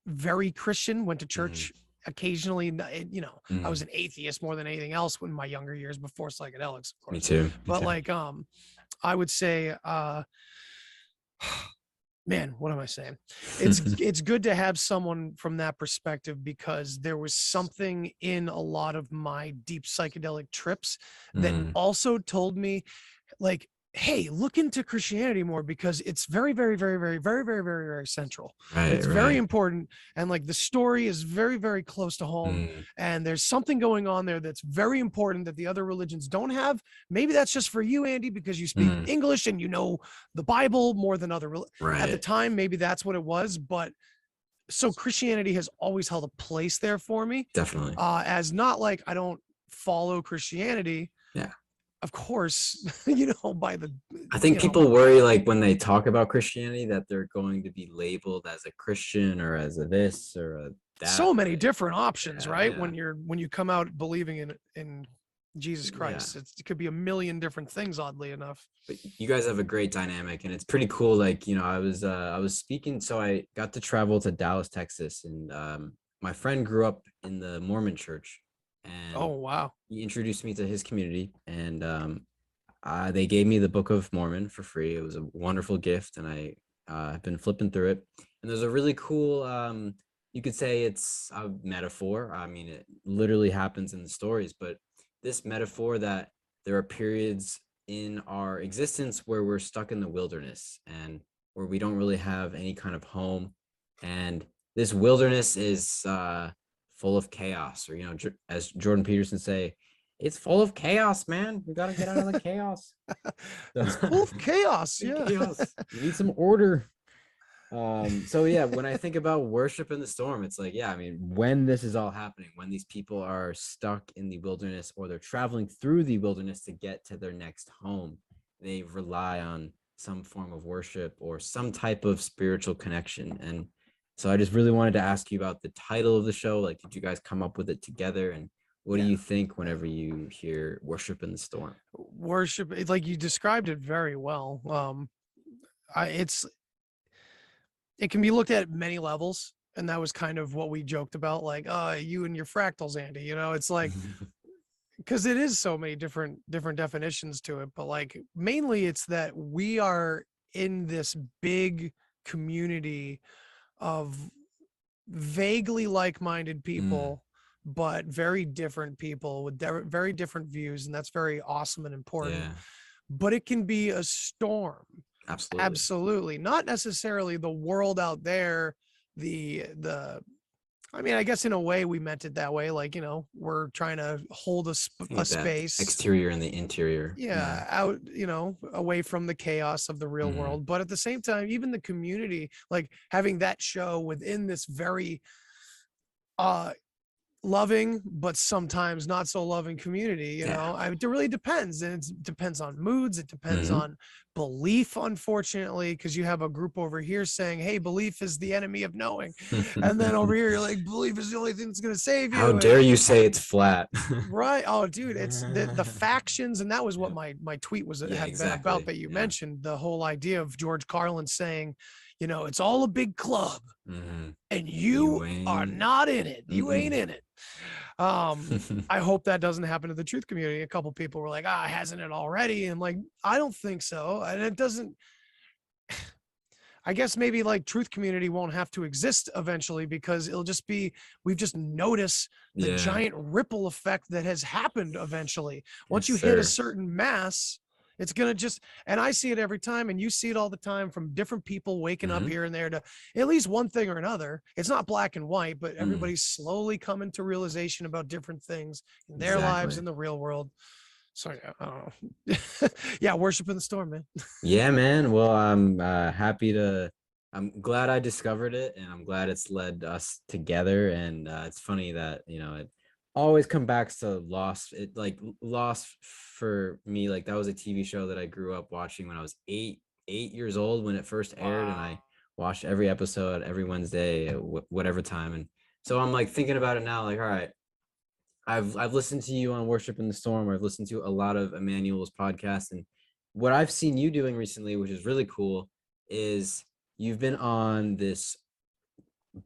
very Christian, went to church occasionally, you know, I was an atheist more than anything else in my younger years before psychedelics, of course. Me too. But like, I would say, man, what am I saying? It's good to have someone from that perspective, because there was something in a lot of my deep psychedelic trips that also told me, like, hey, look into Christianity more, because it's very, very, very, very, very, very, very, very central. It's very important. And like, the story is very, very close to home. And there's something going on there that's very important that the other religions don't have. Maybe that's just for you, Andy, because you speak English and you know the Bible more than other at the time. Maybe that's what it was. But so Christianity has always held a place there for me. Definitely. As not like I don't follow Christianity. Yeah. Of course, you know, I think people worry, like, when they talk about Christianity, that they're going to be labeled as a Christian or as a this or a that. So many different options, right? When you come out believing in Jesus Christ, it could be a million different things, oddly enough. But you guys have a great dynamic, and it's pretty cool. Like, you know, I was speaking, so I got to travel to Dallas, Texas, and my friend grew up in the Mormon church. And oh, wow. He introduced me to his community, and they gave me the Book of Mormon for free. It was a wonderful gift, and I have been flipping through it. And there's a really cool, you could say it's a metaphor. I mean, it literally happens in the stories, but this metaphor that there are periods in our existence where we're stuck in the wilderness and where we don't really have any kind of home. And this wilderness is full of chaos, or, you know, as Jordan Peterson say, it's full of chaos, man. We got to get out of the chaos. It's full of chaos. Yeah. Chaos. You need some order. So yeah, when I think about worship in the storm, it's like, yeah, I mean, when this is all happening, when these people are stuck in the wilderness, or they're traveling through the wilderness to get to their next home, they rely on some form of worship or some type of spiritual connection. And so I just really wanted to ask you about the title of the show. Like, did you guys come up with it together? And what do you think whenever you hear worship in the storm? Worship, like, you described it very well. It can be looked at many levels. And that was kind of what we joked about, like, you and your fractals, Andy, you know, it's like, because it is so many different definitions to it. But like, mainly it's that we are in this big community of vaguely like-minded people, but very different people with very different views, and that's very awesome and important. But it can be a storm. Absolutely not necessarily the world out there, I mean, I guess in a way we meant it that way, like, you know, we're trying to hold a space, exterior and the interior, out, you know, away from the chaos of the real world. But at the same time, even the community, like, having that show within this very loving but sometimes not so loving community, you know, it really depends. And it depends on moods, it depends on belief, unfortunately, because you have a group over here saying, hey, belief is the enemy of knowing, and then over here you're like, belief is the only thing that's going to save you. How dare you say it's flat? Right. Oh, dude, it's the factions. And that was what my tweet was been about, that you mentioned, the whole idea of George Carlin saying, you know, it's all a big club, and you are not in it. You ain't in it. I hope that doesn't happen to the truth community. A couple people were like, hasn't it already? And like, I don't think so. And it doesn't, I guess maybe like truth community won't have to exist eventually, because it'll just be, we've just noticed the Yeah. giant ripple effect that has happened eventually. Once Yes, you hit a sir. certain mass, it's going to just, and I see it every time, and you see it all the time from different people waking up Mhm. here and there to at least one thing or another. It's not black and white, but Mm. everybody's slowly coming to realization about different things in their lives, Exactly. in the real world. So yeah, I don't know. Yeah, worship in the storm, man. Yeah, man. Well, I'm I'm glad I discovered it, and I'm glad it's led us together. And it's funny that, it always come back to Lost. It like Lost for me, like that was a TV show that I grew up watching when I was 8 years old when it first aired, and I watched every episode every Wednesday at whatever time. And so I'm like thinking about it now, like, all right, I've listened to you on Worship in the Storm. I've listened to a lot of Emmanuel's podcasts, and what I've seen you doing recently, which is really cool, is you've been on this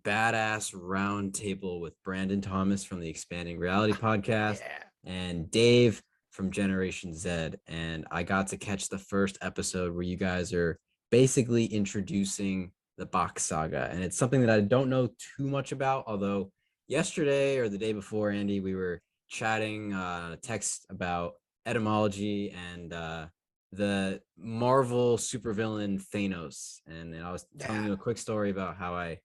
badass round table with Brandon Thomas from the Expanding Reality podcast Yeah. and Dave from Generation Z. And I got to catch the first episode where you guys are basically introducing the Bock Saga. And it's something that I don't know too much about, although yesterday or the day before, Andy, we were chatting text about etymology and the Marvel supervillain Thanos. And I was telling you a quick story about how I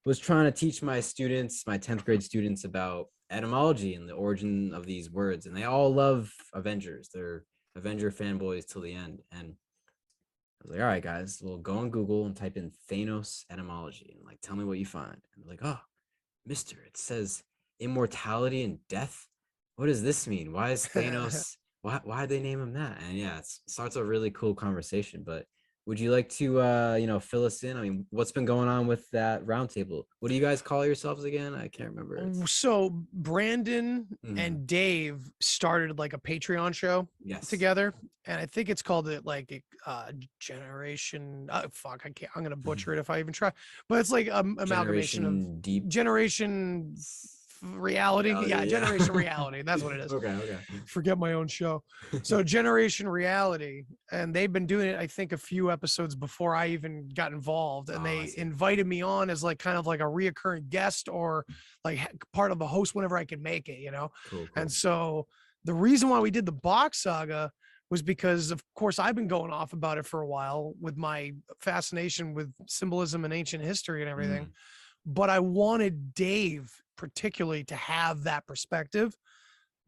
was trying to teach my students, my 10th grade students, about etymology and the origin of these words. And they all love Avengers. They're Avenger fanboys till the end. And I was like, all right, guys, we'll go on Google and type in Thanos etymology and like, tell me what you find. And they're like, oh, mister, it says immortality and death. What does this mean? Why is Thanos, why'd they name him that? And yeah, it starts a really cool conversation. But would you like to fill us in? I mean, what's been going on with that roundtable? What do you guys call yourselves again? I can't remember. So Brandon and Dave started like a Patreon show together, and I think it's called it like Generation. Fuck, I can't. I'm gonna butcher it if I even try. But it's like amalgamation of Deep Generation Reality. Yeah, Generation Reality. That's what it is. Okay. Forget my own show. So Generation Reality, and they've been doing it, I think, a few episodes before I even got involved, and they invited me on as like kind of like a reoccurring guest or like part of the host whenever I could make it, Cool. And so the reason why we did the Bock Saga was because, of course, I've been going off about it for a while with my fascination with symbolism and ancient history and everything. But I wanted Dave particularly to have that perspective,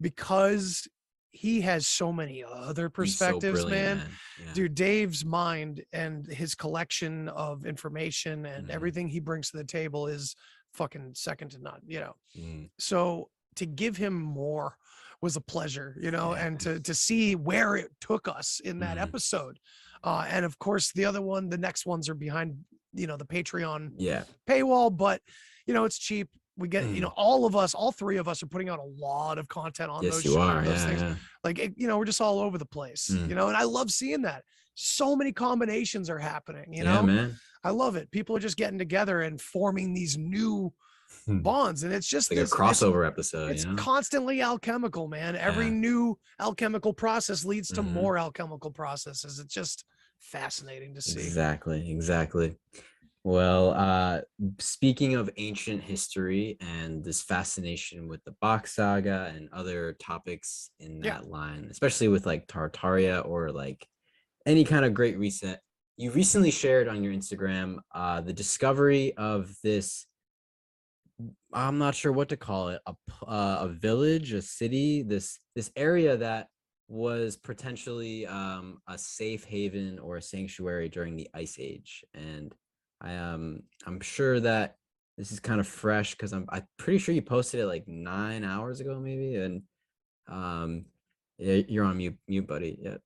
because he has so many other perspectives, man. Yeah. Dude, Dave's mind and his collection of information and everything he brings to the table is fucking second to none, So to give him more was a pleasure, and to see where it took us in that episode. And of course, the next ones are behind, the Patreon paywall, but it's cheap. We get, all three of us are putting out a lot of content on those things. Yeah. Like, we're just all over the place, and I love seeing that. So many combinations are happening, Yeah, man. I love it. People are just getting together and forming these new bonds, and it's just like a crossover episode. It's constantly alchemical, man. Every new alchemical process leads to more alchemical processes. It's just fascinating to see. Exactly. Well, speaking of ancient history and this fascination with the Bock Saga and other topics in that line, especially with like Tartaria or like any kind of great reset, you recently shared on your Instagram the discovery of this, I'm not sure what to call it, a village, a city, this area that was potentially a safe haven or a sanctuary during the Ice Age. And I'm sure that this is kind of fresh because I'm pretty sure you posted it like 9 hours ago, maybe. And you're on mute, buddy. Yeah.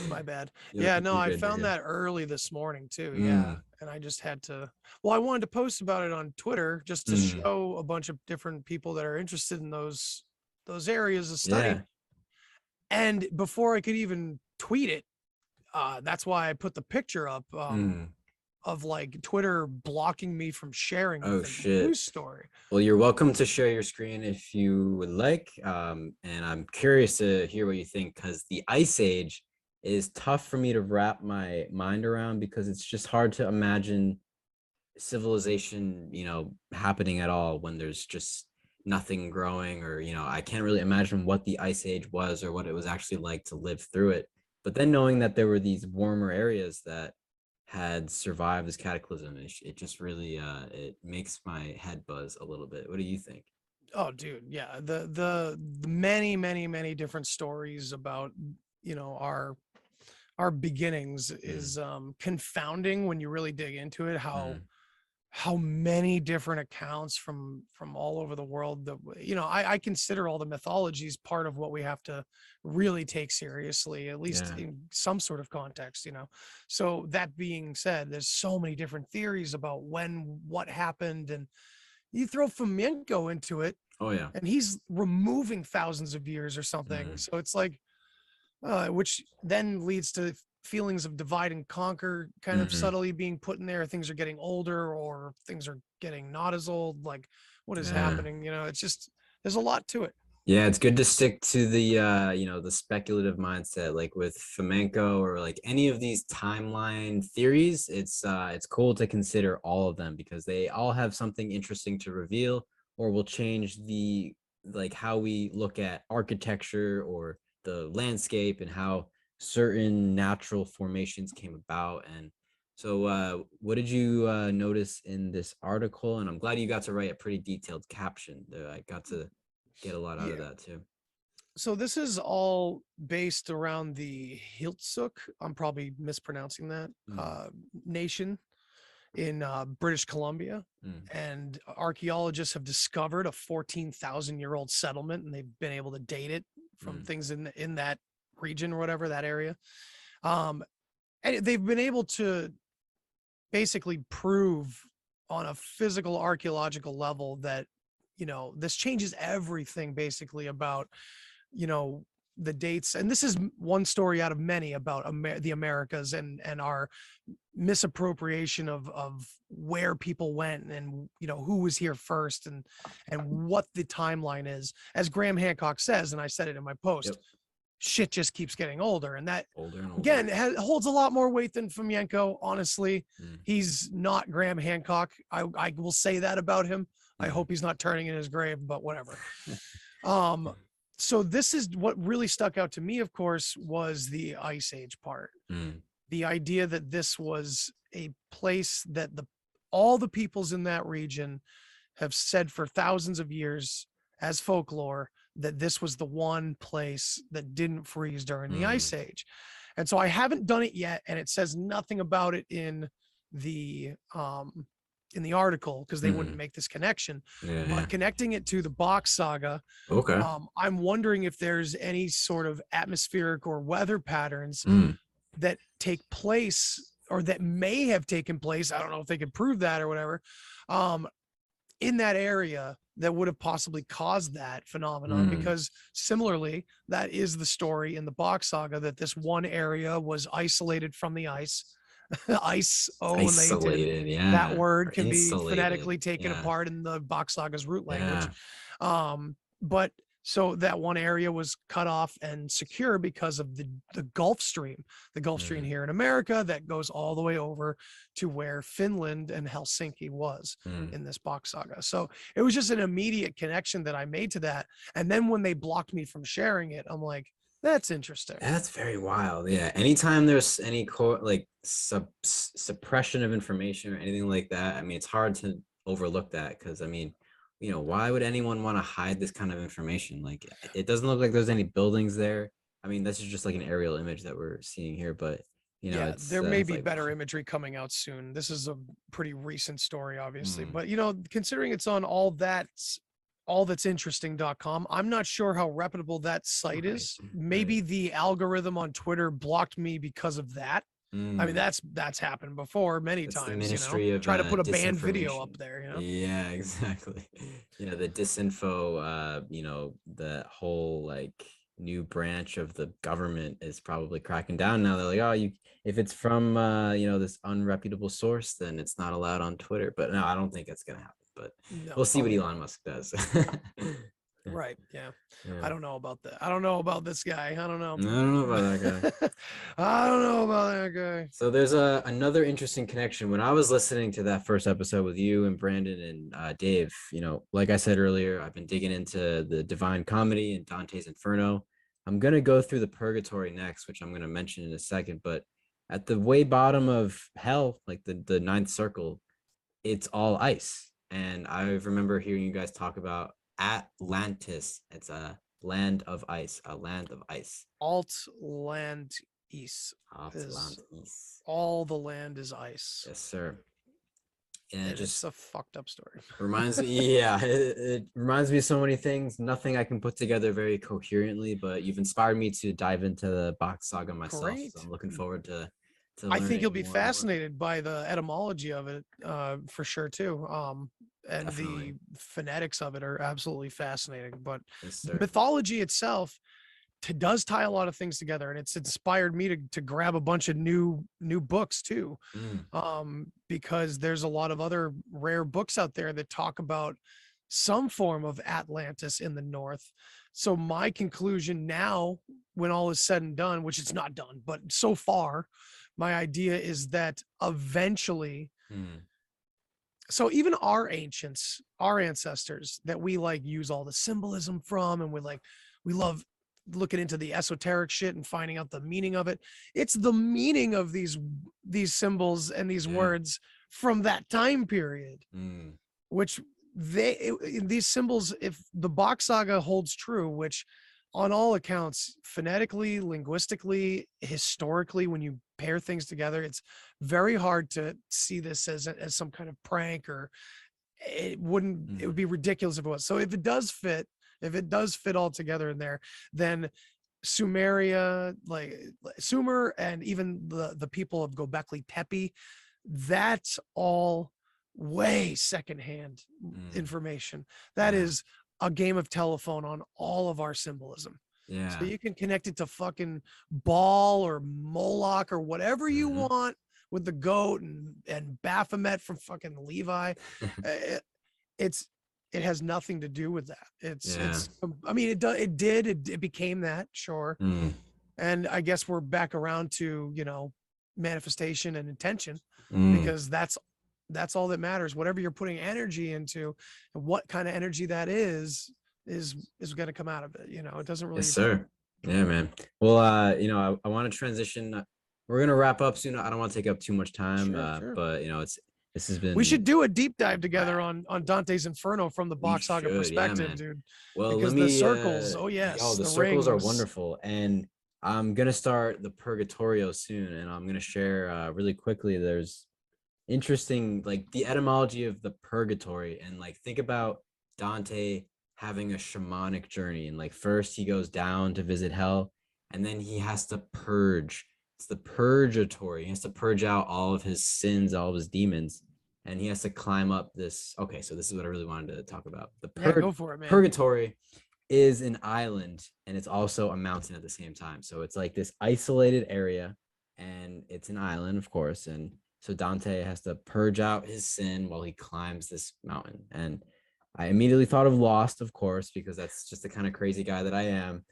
My bad. I found that early this morning too. Yeah. And I just had to, I wanted to post about it on Twitter just to show a bunch of different people that are interested in those areas of study. Yeah. And before I could even tweet it, that's why I put the picture up of like Twitter blocking me from sharing the news story. Well, you're welcome to share your screen if you would like. And I'm curious to hear what you think, because the Ice Age is tough for me to wrap my mind around, because it's just hard to imagine civilization, happening at all when there's just nothing growing, or I can't really imagine what the ice age was or what it was actually like to live through it. But then knowing that there were these warmer areas that had survived this cataclysm, it just really it makes my head buzz a little bit. What do you think? Oh, dude, yeah. The many, many, many different stories about, our beginnings is confounding when you really dig into it. How many different accounts from all over the world that I consider all the mythologies part of what we have to really take seriously, at least in some sort of context. So that being said, there's so many different theories about what happened, and you throw Fomenko into it, Oh yeah. and he's removing thousands of years or something. So it's like, which then leads to feelings of divide and conquer kind of subtly being put in there. Things are getting older, or things are getting not as old. Like, what is happening? It's just, there's a lot to it. Yeah, it's good to stick to the the speculative mindset, like with Fomenko or like any of these timeline theories. It's cool to consider all of them, because they all have something interesting to reveal, or will change the how we look at architecture or the landscape, and how certain natural formations came about. And so what did you notice in this article? And I'm glad you got to write a pretty detailed caption. I got to get a lot out of that too. So this is all based around the Hiltsuk, I'm probably mispronouncing that, nation in British Columbia. And archaeologists have discovered a 14,000-year-old settlement, and they've been able to date it from things in that region or whatever, that area. And they've been able to basically prove on a physical archaeological level that, this changes everything basically about, the dates. And this is one story out of many about the Americas and our misappropriation of where people went, and who was here first, and what the timeline is. As Graham Hancock says, and I said it in my post, shit just keeps getting older, and that Older and older. again holds a lot more weight than Fomenko. Honestly, he's not Graham Hancock. I will say that about him. I hope he's not turning in his grave, but whatever. So this is what really stuck out to me, of course, was the Ice Age part. The idea that this was a place that all the peoples in that region have said for thousands of years as folklore, that this was the one place that didn't freeze during the Ice Age. And so I haven't done it yet, and it says nothing about it in the article, because they wouldn't make this connection. But connecting it to the Bock Saga, I'm wondering if there's any sort of atmospheric or weather patterns that take place, or that may have taken place, I don't know if they could prove that or whatever, in that area, that would have possibly caused that phenomenon. Because similarly, that is the story in the Bock Saga, that this one area was isolated from the ice. Isolated, that word can be phonetically taken apart in the Bock Saga's root language. But so that one area was cut off and secure because of the Gulf Stream here in America that goes all the way over to where Finland and Helsinki was in this Bock Saga. So it was just an immediate connection that I made to that. And then when they blocked me from sharing it, I'm like, that's interesting. That's very wild. Yeah. Anytime there's any suppression of information or anything like that, I mean, it's hard to overlook that, because I mean, why would anyone want to hide this kind of information? Like, it doesn't look like there's any buildings there. I mean, this is just like an aerial image that we're seeing here, but there may be better imagery coming out soon. This is a pretty recent story, obviously, but considering it's on allthat'sinteresting.com, I'm not sure how reputable that site is. Maybe the algorithm on Twitter blocked me because of that. I mean, that's happened before many times. Try to put a banned video up there. Yeah, exactly. The disinfo. The whole new branch of the government is probably cracking down now. They're like, oh, if it's from this unreputable source, then it's not allowed on Twitter. But no, I don't think that's gonna happen. But we'll see what Elon Musk does. Right. Yeah. Yeah. I don't know about that. I don't know about this guy. I don't know. I don't know about that guy. I don't know about that guy. So there's another interesting connection. When I was listening to that first episode with you and Brandon and Dave, like I said earlier, I've been digging into the Divine Comedy and Dante's Inferno. I'm gonna go through the Purgatory next, which I'm gonna mention in a second. But at the way bottom of hell, like the ninth circle, it's all ice. And I remember hearing you guys talk about Atlantis. It's a land of ice, a land of ice. Alt land east Land east. all the land is ice. Yes, sir. And it It's just a fucked up story. reminds me, yeah, it reminds me of so many things. Nothing I can put together very coherently, but you've inspired me to dive into the Bock Saga myself. Great. So I'm looking forward to I think you'll learning be more and more. fascinated by the etymology of it, for sure too. And Definitely. the phonetics of it are absolutely fascinating. But Yes, the sir. mythology itself does tie a lot of things together, and it's inspired me to grab a bunch of new books too. Because there's a lot of other rare books out there that talk about some form of Atlantis in the north. So my conclusion now, when all is said and done, which it's not done, but so far, my idea is that eventually, so even our ancients, our ancestors that we like use all the symbolism from, and we love looking into the esoteric shit and finding out the meaning of it. It's the meaning of these symbols and these words from that time period, which these symbols, if the Bock Saga holds true, which on all accounts, phonetically, linguistically, historically, when you pair things together, it's very hard to see this as some kind of prank, or it would be ridiculous if it was. So if it does fit all together in there, then Sumeria, like Sumer, and even the people of Göbekli Tepe, that's all way secondhand information. That is a game of telephone on all of our symbolism. Yeah. So you can connect it to fucking Baal or Moloch or whatever you want with the goat and Baphomet from fucking Levi. It has nothing to do with that. I mean, it became that, sure. And I guess we're back around to, manifestation and intention, because that's all that matters. Whatever you're putting energy into, and what kind of energy that is going to come out of it. It doesn't really. Yes, sir. Yeah, man. Well, I want to transition. We're going to wrap up soon. I don't want to take up too much time, Sure. but this has been. We should do a deep dive together on Dante's Inferno from the Bock Saga perspective, dude. Well, because let me, the circles. Oh yes, the circles are wonderful, and I'm gonna start the Purgatorio soon, and I'm gonna share really quickly. There's interesting, like the etymology of the purgatory, and like think about Dante having a shamanic journey, and like first he goes down to visit hell, and then he has to purge. It's the purgatory. He has to purge out all of his sins, all of his demons, and he has to climb up this. Okay, so this is what I really wanted to talk about. The go for it, man. Purgatory is an island, and it's also a mountain at the same time. So it's like this isolated area, and it's an island, of course. And so Dante has to purge out his sin while he climbs this mountain. And I immediately thought of Lost, of course, because that's just the kind of crazy guy that I am.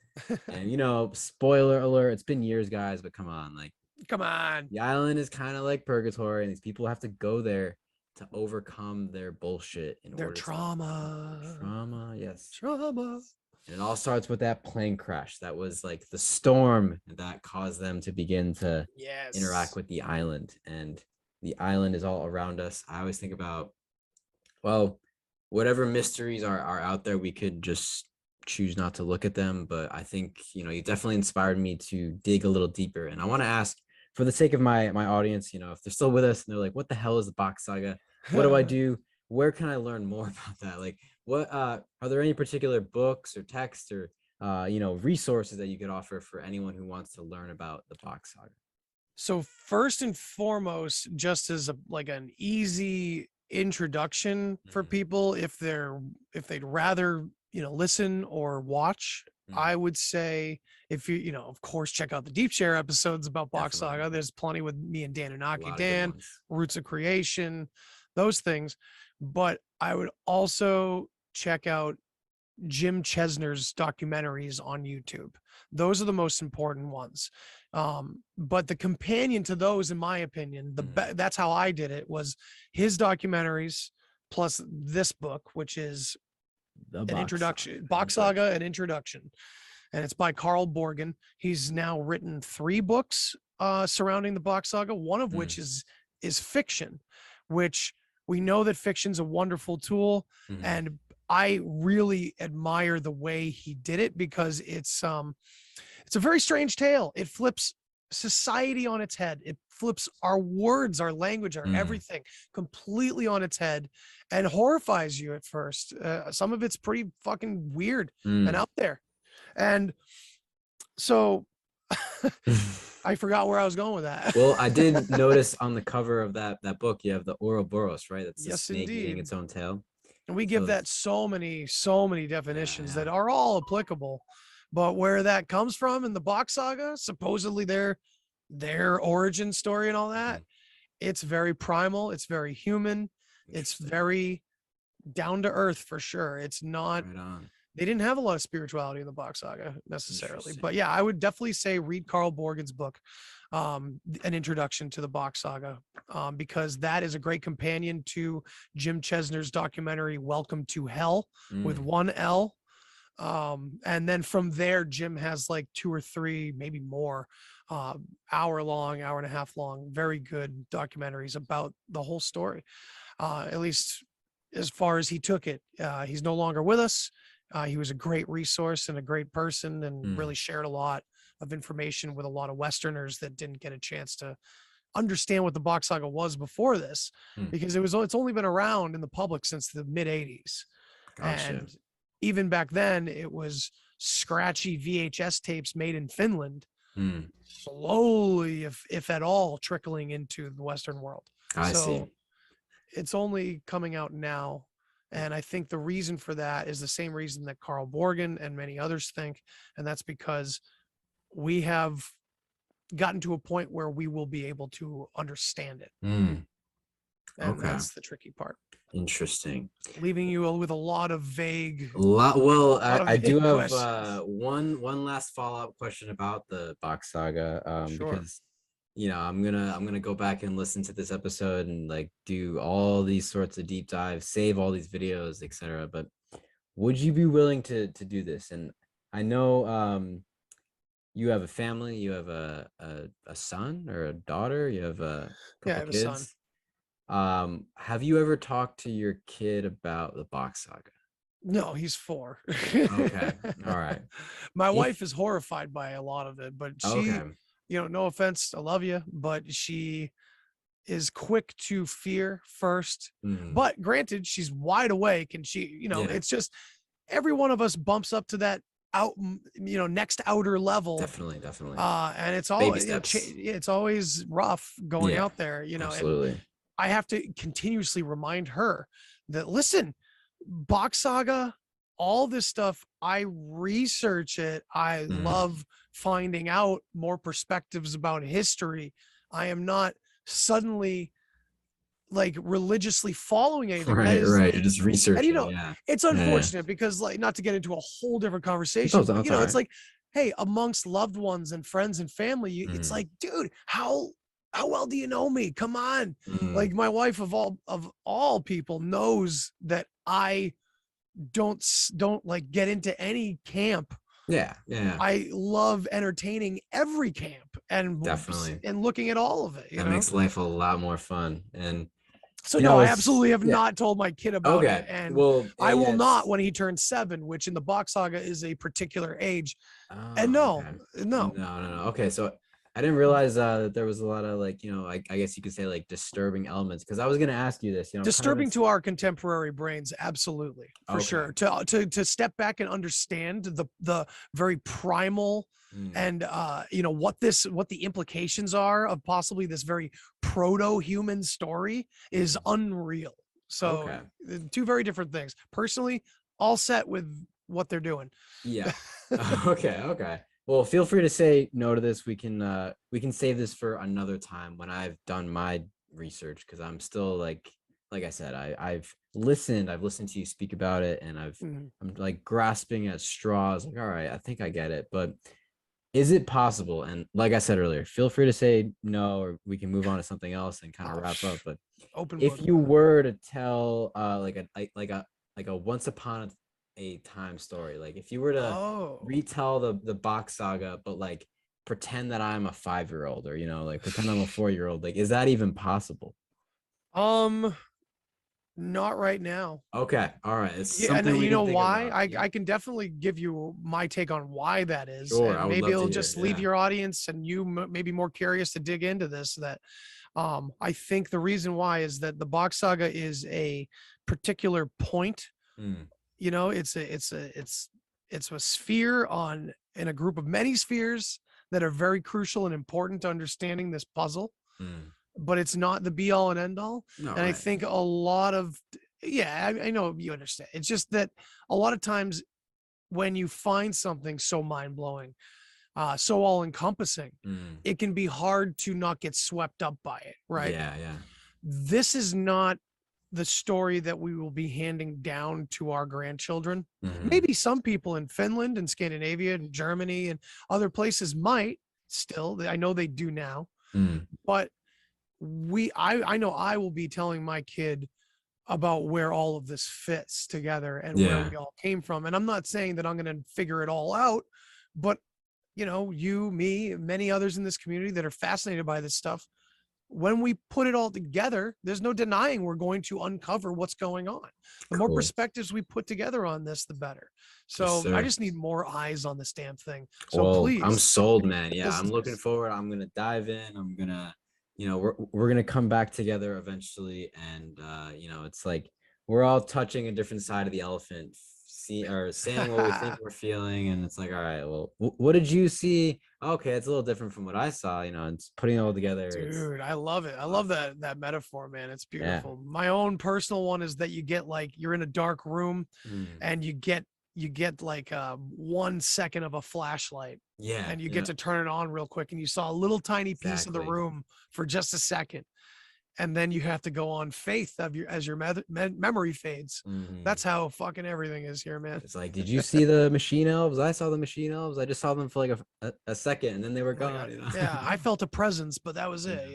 And spoiler alert, it's been years, guys, but come on, the island is kind of like purgatory, and these people have to go there to overcome their bullshit in their order trauma. Yes. Trauma. And it all starts with that plane crash. That was like the storm that caused them to begin to interact with the island. And the island is all around us. I always think about, well, whatever mysteries are out there, we could just choose not to look at them. But I think, you definitely inspired me to dig a little deeper. And I want to ask, for the sake of my audience, if they're still with us and they're like, what the hell is the Bock Saga? What do I do? Where can I learn more about that? Like, what are there any particular books or texts or resources that you could offer for anyone who wants to learn about the Bock Saga? So first and foremost, just as an easy introduction for people, if they'd rather listen or watch, I would say, if you of course, check out the Deep Share episodes about Bock Saga. There's plenty with me and Dan Unaki, Dan, Roots of Creation, those things. But I would also check out Jim Chesner's documentaries on YouTube. Those are the most important ones. But the companion to those, in my opinion, that's how I did it, was his documentaries plus this book, which is an introduction, Bock Saga, an introduction. And it's by Carl Borgen. He's now written 3 books surrounding the Bock Saga, one of which is fiction, which we know that fiction's a wonderful tool. And I really admire the way he did it, because it's a very strange tale. It flips society on its head. It flips our words, our language, our everything completely on its head, and horrifies you at first. Some of it's pretty fucking weird and out there. And so I forgot where I was going with that. Well, I did notice on the cover of that book, you have the Ouroboros, right? That's the snake eating its own tail. And we give that so many definitions that are all applicable. But where that comes from in the Bock Saga, supposedly their origin story and all that, it's very primal, it's very human, it's very down to earth for sure. It's not they didn't have a lot of spirituality in the Bock Saga necessarily. But yeah, I would definitely say read Carl Borgen's book, An Introduction to the Bock Saga, because that is a great companion to Jim Chesner's documentary Welcome to Hell, with 1 L. And then from there, Jim has like 2 or 3, maybe more, hour and a half long, very good documentaries about the whole story. At least as far as he took it. He's no longer with us. He was a great resource and a great person, and really shared a lot of information with a lot of Westerners that didn't get a chance to understand what the Bock Saga was before this, because it's only been around in the public since the mid 80s. And even back then it was scratchy VHS tapes made in Finland, slowly, if at all, trickling into the Western world. I see. It's only coming out now. And I think the reason for that is the same reason that Carl Borgen and many others think. And that's because we have gotten to a point where we will be able to understand it. And that's the tricky part. Interesting. Leaving you with a lot of vague. I do have one last follow-up question about the Bock Saga. Because I'm gonna go back and listen to this episode and like do all these sorts of deep dives, save all these videos, etc. But would you be willing to do this? And I know you have a family, you have a son or a daughter, you have a couple I have kids. a son. Have you ever talked to your kid about the Bock Saga? No, he's 4. Okay, all right. My wife is horrified by a lot of it, but she, no offense, I love you, but she is quick to fear first. But granted, she's wide awake, and she, it's just every one of us bumps up to that next outer level. Definitely. And it's always rough going out there, absolutely. And I have to continuously remind her that, listen, Bock Saga, all this stuff, I research it. I love finding out more perspectives about history. I am not suddenly like religiously following anything. Right. You're just researching. And, it's unfortunate because, like, not to get into a whole different conversation, but, it's like, hey, amongst loved ones and friends and family, it's like, dude, how well do you know me? Come on. Like, my wife of all people knows that I don't like get into any camp. I love entertaining every camp and definitely and looking at all of it. That makes life a lot more fun. And so I absolutely have not told my kid about it. And I will not when he turns 7, which in the Bock Saga is a particular age. And no. Okay, so I didn't realize that there was a lot of, like, I guess you could say, like, disturbing elements, because I was going to ask you this, disturbing to our contemporary brains. Absolutely. For sure. To step back and understand the very primal and, what the implications are of possibly this very proto-human story is unreal. So 2 very different things. Personally, all set with what they're doing. Yeah. Okay. Well, feel free to say no to this. We can save this for another time when I've done my research, because I'm still, like, like I said, I've listened to you speak about it, and I'm like grasping at straws, like, all right, I think I get it. But is it possible? And like I said earlier, feel free to say no, or we can move on to something else and kind of wrap up. But Open if book. you were to tell like a once upon a time story, like if you were to retell the Bock Saga, but like pretend that I'm a 5-year-old, or like pretend I'm a 4-year-old, like is that even possible? Not right now. Okay, all right. It's Yeah, and something we you can know think why? about. I can definitely give you my take on why that is, Sure, I and would maybe love to it'll hear just it, leave yeah. your audience and you maybe more curious to dig into this. That I think the reason why is that the Box Saga is a particular point. It's a sphere in a group of many spheres that are very crucial and important to understanding this puzzle. But it's not the be all and end all. No, And I think a lot of, I know you understand. It's just that a lot of times when you find something so mind blowing, so all encompassing, it can be hard to not get swept up by it. Right. Yeah. This is not the story that we will be handing down to our grandchildren. Maybe some people in Finland and Scandinavia and Germany and other places might still, I know they do now, but I know I will be telling my kid about where all of this fits together and where we all came from. And I'm not saying that I'm going to figure it all out, but you, me, many others in this community that are fascinated by this stuff, when we put it all together, there's no denying we're going to uncover what's going on. The more perspectives we put together on this, the better. So Yes, I just need more eyes on this damn thing. So well, please. I'm sold, man. Yeah, I'm looking forward. I'm going to dive in. I'm going to, we're going to come back together eventually. And, it's like we're all touching a different side of the elephant, saying what we think we're feeling. And it's like, all right, well, what did you see? Okay, it's a little different from what I saw, and putting it all together. Dude, I love it. I love that metaphor, man. It's beautiful. My own personal one is that you get like you're in a dark room and you get like 1 second of a flashlight. Yeah. And you get to turn it on real quick, and you saw a little tiny piece of the room for just a second. And then you have to go on faith as your memory fades. That's how fucking everything is here, man. It's like, did you see the machine elves? I saw the machine elves. I just saw them for like a second, and then they were gone. Yeah, I felt a presence, but that was it.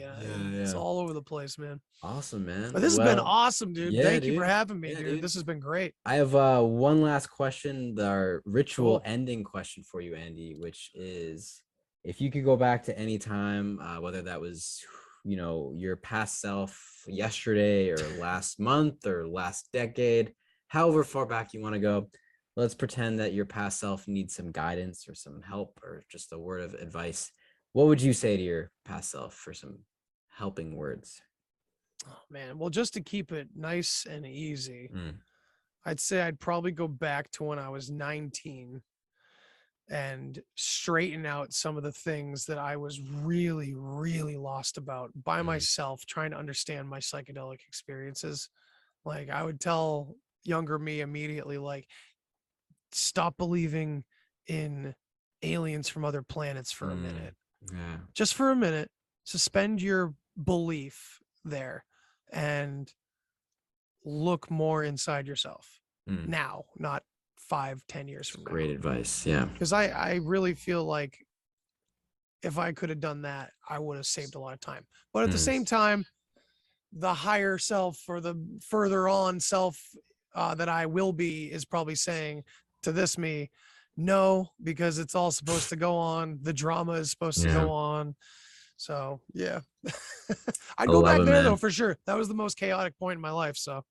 It's all over the place, man. Awesome, man. But this has been awesome, dude. Thank you for having me, dude. This has been great. I have one last question, our ritual ending question for you, Andy, which is, if you could go back to any time, whether that was your past self yesterday or last month or last decade, however far back you want to go, let's pretend that your past self needs some guidance or some help or just a word of advice. What would you say to your past self for some helping words? Oh man, well, just to keep it nice and easy, I'd say I'd probably go back to when I was 19 and straighten out some of the things that I was really, really lost about by myself, trying to understand my psychedelic experiences. Like I would tell younger me immediately, like, stop believing in aliens from other planets for a minute. Yeah. Just for a minute, suspend your belief there and look more inside yourself now, not 5-10 years from now. Great advice. Yeah. Because I really feel like if I could have done that, I would have saved a lot of time. But at the same time, the higher self or the further on self that I will be is probably saying to this me, no, because it's all supposed to go on. The drama is supposed to go on. So yeah, I'd go back there though, for sure. That was the most chaotic point in my life. So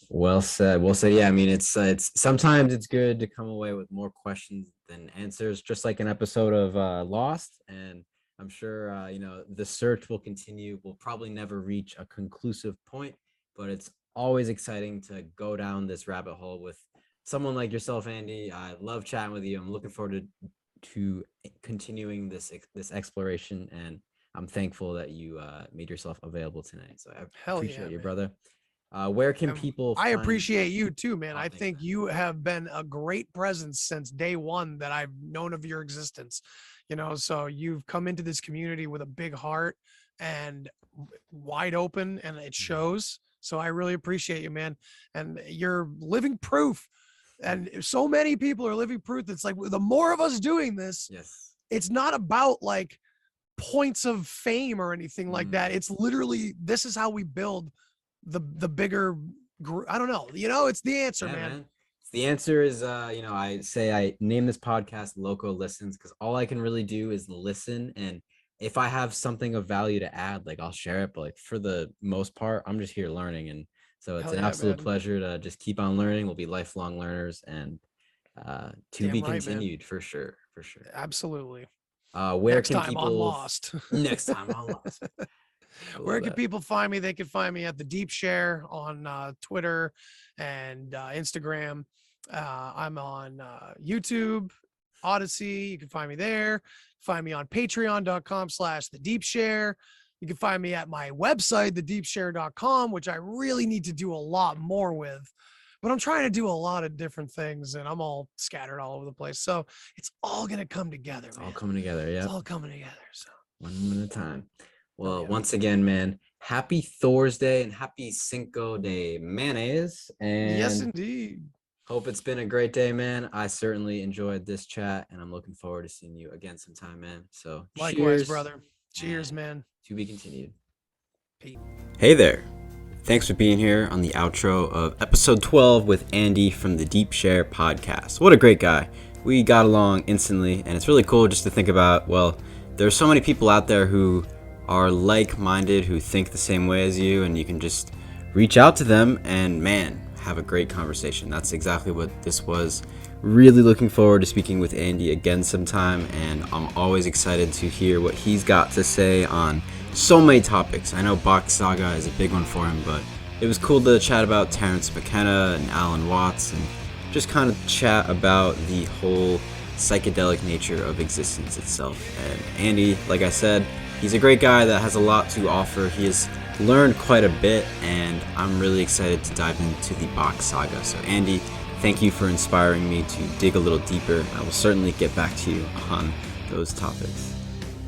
well said. Well said. Yeah, I mean, it's sometimes it's good to come away with more questions than answers, just like an episode of Lost. And I'm sure the search will continue. We'll probably never reach a conclusive point, but it's always exciting to go down this rabbit hole with someone like yourself, Andy. I love chatting with you. I'm looking forward to continuing this exploration, and I'm thankful that you made yourself available tonight. So I appreciate you, brother. Where can people I appreciate you too, man. I think you have been a great presence since day one that I've known of your existence. So you've come into this community with a big heart and wide open, and it shows. So I really appreciate you, man. And you're living proof. And so many people are living proof. It's like the more of us doing this, Yes. it's not about like points of fame or anything like that. It's literally, this is how we build the bigger group. I don't know. It's the answer, man. The answer is, I name this podcast Loco Listens because all I can really do is listen. And if I have something of value to add, like I'll share it. But like for the most part, I'm just here learning. And so it's an absolute pleasure to just keep on learning. We'll be lifelong learners and to be continued for sure. Absolutely. Where next can time people on Lost? Next time on Lost. Where can people find me? They can find me at the Deep Share on Twitter and Instagram. I'm on YouTube, Odyssey. You can find me there. Find me on patreon.com/the Deep Share. You can find me at my website, thedeepshare.com, which I really need to do a lot more with. But I'm trying to do a lot of different things, and I'm all scattered all over the place. So it's all going to come together, man. All coming together, yeah. It's all coming together. So 1 minute at a time. Well, once again, man, happy Thursday and happy Cinco de Mayonnaise. And yes, indeed. Hope it's been a great day, man. I certainly enjoyed this chat, and I'm looking forward to seeing you again sometime, man. So likewise, cheers, brother. Cheers, man. To be continued. Pete. Hey there. Thanks for being here on the outro of episode 12 with Andy from the Deep Share podcast. What a great guy. We got along instantly, and it's really cool just to think about, well, there's so many people out there who are like-minded, who think the same way as you, and you can just reach out to them and, man, have a great conversation. That's exactly what this was. Really looking forward to speaking with Andy again sometime, and I'm always excited to hear what he's got to say on so many topics. I know Bock Saga is a big one for him, but it was cool to chat about Terence McKenna and Alan Watts and just kind of chat about the whole psychedelic nature of existence itself. And Andy, like I said, he's a great guy that has a lot to offer. He has learned quite a bit, and I'm really excited to dive into the Bock Saga. So Andy, thank you for inspiring me to dig a little deeper. I will certainly get back to you on those topics.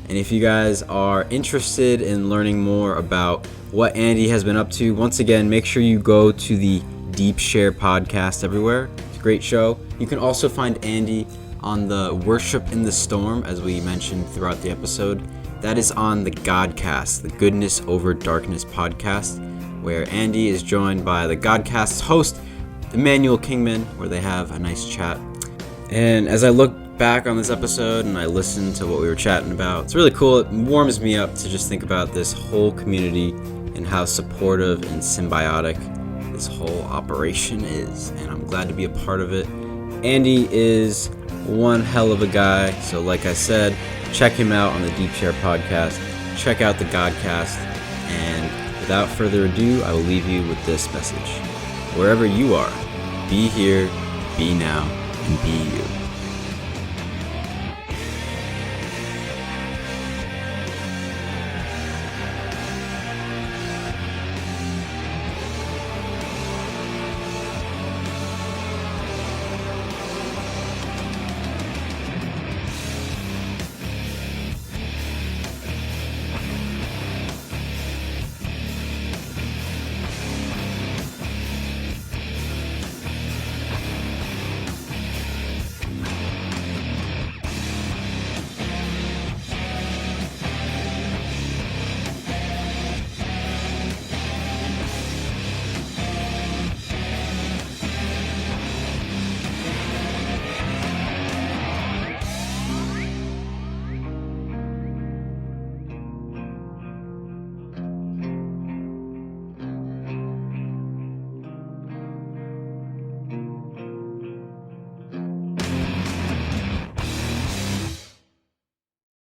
And if you guys are interested in learning more about what Andy has been up to, once again, make sure you go to the Deep Share podcast everywhere. It's a great show. You can also find Andy on the Worship in the Storm, as we mentioned throughout the episode. That is on the Godcast, the Goodness Over Darkness podcast, where Andy is joined by the Godcast's host, Emmanuel Kingman, where they have a nice chat. And as I look back on this episode and I listen to what we were chatting about, it's really cool. It warms me up to just think about this whole community and how supportive and symbiotic this whole operation is, and I'm glad to be a part of it. Andy is one hell of a guy, so like I said, check him out on the Deep Share podcast, check out the Godcast, and without further ado, I will leave you with this message. Wherever you are, be here, be now, and be you.